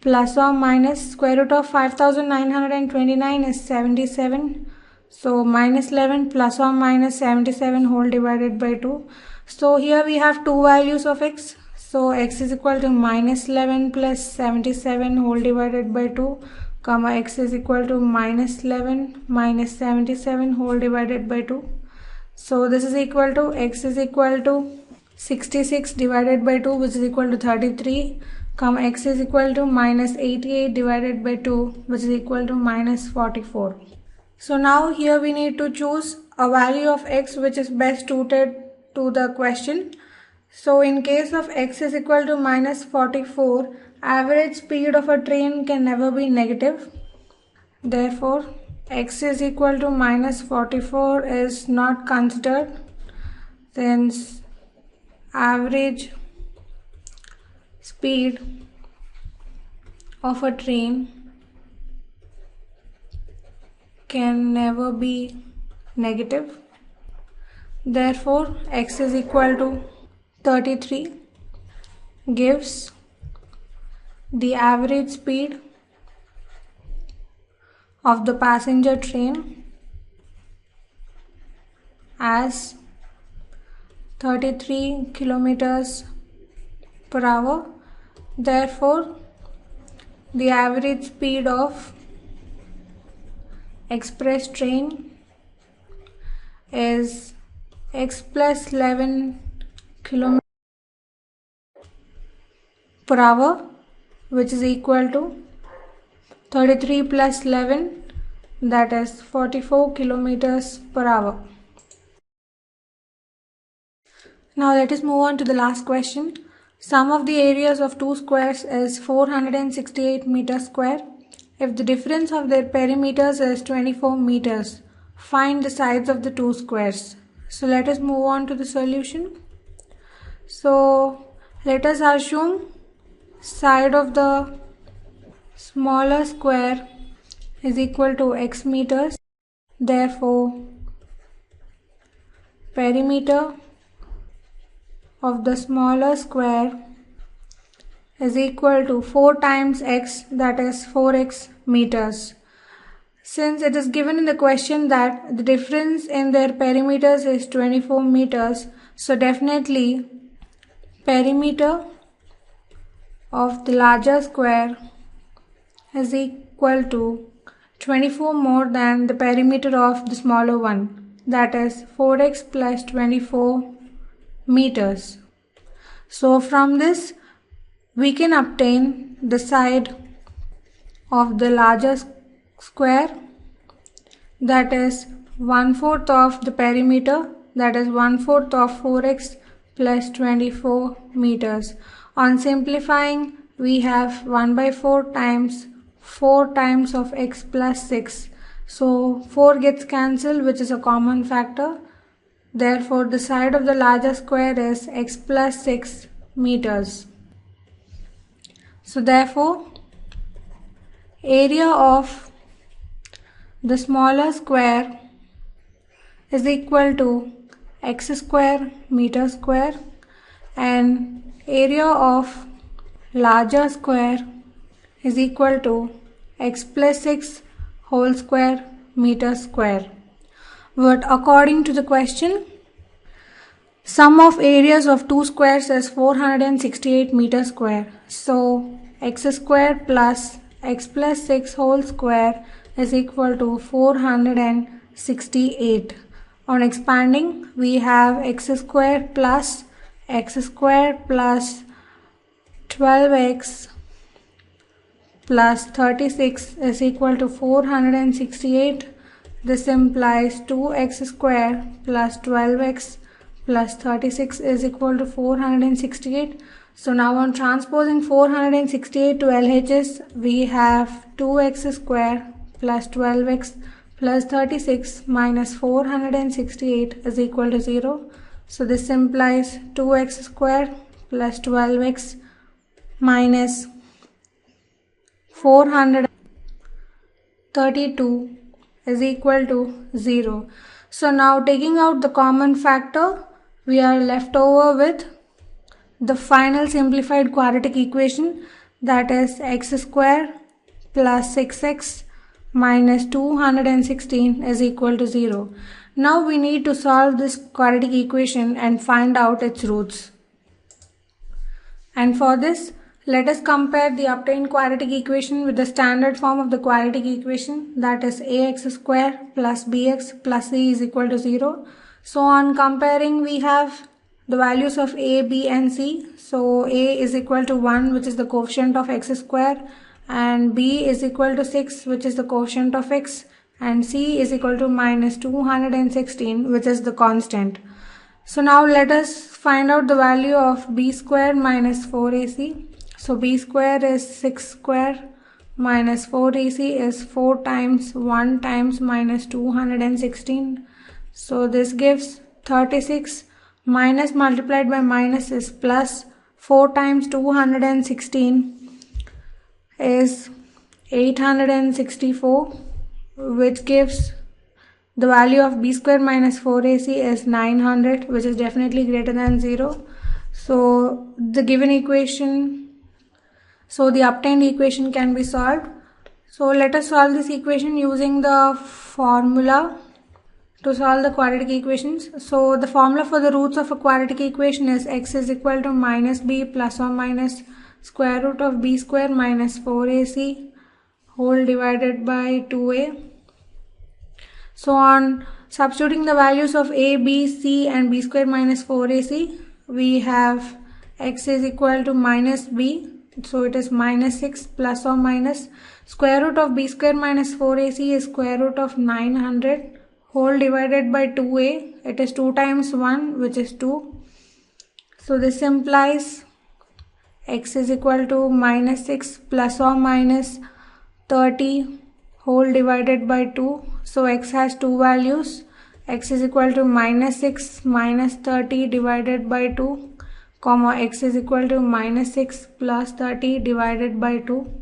plus or minus square root of 5929 is 77. So minus 11 plus or minus 77 whole divided by 2. So here we have two values of x. So x is equal to minus 11 plus 77 whole divided by 2, comma x is equal to minus 11 minus 77 whole divided by 2. So this is equal to x is equal to 66 divided by 2, which is equal to 33, comma x is equal to minus 88 divided by 2, which is equal to minus 44. So now here we need to choose a value of x which is best suited to the question. So in case of x is equal to minus 44, average speed of a train can never be negative. Therefore, x is equal to minus 44 is not considered, since average speed of a train can never be negative. Therefore, x is equal to 33 gives the average speed of the passenger train as 33 kilometers per hour. Therefore, the average speed of express train is x plus 11 km per hour, which is equal to 33 plus 11, that is 44 kilometers per hour. Now let us move on to the last question. Sum of the areas of two squares is 468 meters square. If the difference of their perimeters is 24 meters, find the sides of the two squares. So let us move on to the solution. So let us assume side of the smaller square is equal to x meters. Therefore, perimeter of the smaller square is equal to 4 times x, that is 4x meters. Since it is given in the question that the difference in their perimeters is 24 meters, so definitely perimeter of the larger square is equal to 24 more than the perimeter of the smaller one, that is 4x plus 24 meters. So from this we can obtain the side of the larger square, that is 1/4 of the perimeter, that is 1/4 of 4x plus 24 meters. On simplifying, we have 1/4 times 4 times of x plus 6. So 4 gets cancelled, which is a common factor. Therefore, the side of the larger square is x plus 6 meters. So therefore, area of the smaller square is equal to x square meter square, and area of larger square is equal to x plus 6 whole square meter square. But according to the question, sum of areas of two squares is 468 meter square. So x square plus x plus 6 whole square is equal to 468. On expanding, we have x square plus 12x plus 36 is equal to 468. This implies 2x square plus 12x plus 36 is equal to 468. So now on transposing 468 to LHS, we have 2x square plus 12x plus 36 minus 468 is equal to 0. So this implies 2x square plus 12x minus 432 is equal to 0. So now taking out the common factor, we are left over with the final simplified quadratic equation, that is x square plus 6x minus 216 is equal to 0. Now we need to solve this quadratic equation and find out its roots. And for this, let us compare the obtained quadratic equation with the standard form of the quadratic equation, that is ax square plus bx plus c is equal to 0. So on comparing, we have the values of a, b and c. So a is equal to 1, which is the coefficient of x square, and b is equal to 6, which is the coefficient of x, and c is equal to minus 216, which is the constant. So now let us find out the value of b square minus 4ac. So b square is 6 square minus 4ac is 4 times 1 times minus 216. So this gives 36, minus multiplied by minus is plus, 4 times 216 is 864, which gives the value of b square minus 4ac is 900, which is definitely greater than 0. So the given equation, the obtained equation can be solved. So let us solve this equation using the formula to solve the quadratic equations. So the formula for the roots of a quadratic equation is x is equal to minus b plus or minus square root of b square minus 4ac whole divided by 2a. So on substituting the values of a, b, c and b square minus 4ac, we have x is equal to minus b, so it is minus 6 plus or minus square root of b square minus 4ac is square root of 900 whole divided by 2a. It is 2 times 1, which is 2. So this implies x is equal to minus 6 plus or minus 30 whole divided by 2. So x has two values. X is equal to minus 6 minus 30 divided by 2, comma x is equal to minus 6 plus 30 divided by 2.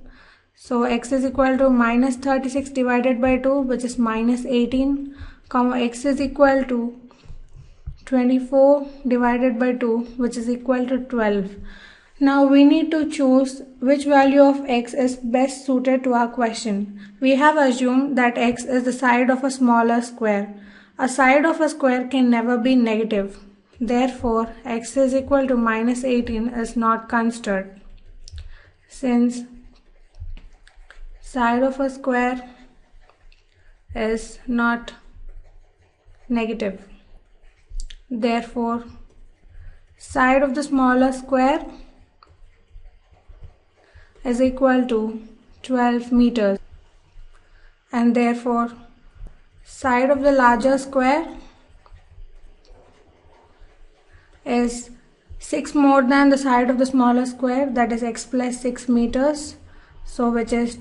So x is equal to minus 36 divided by 2, which is minus 18, comma x is equal to 24 divided by 2, which is equal to 12. Now we need to choose which value of x is best suited to our question. We have assumed that x is the side of a smaller square. A side of a square can never be negative. Therefore, x is equal to minus 18 is not considered. Since side of a square is not negative, therefore side of the smaller square is equal to 12 meters, and therefore side of the larger square is 6 more than the side of the smaller square, that is x plus 6 meters, so which is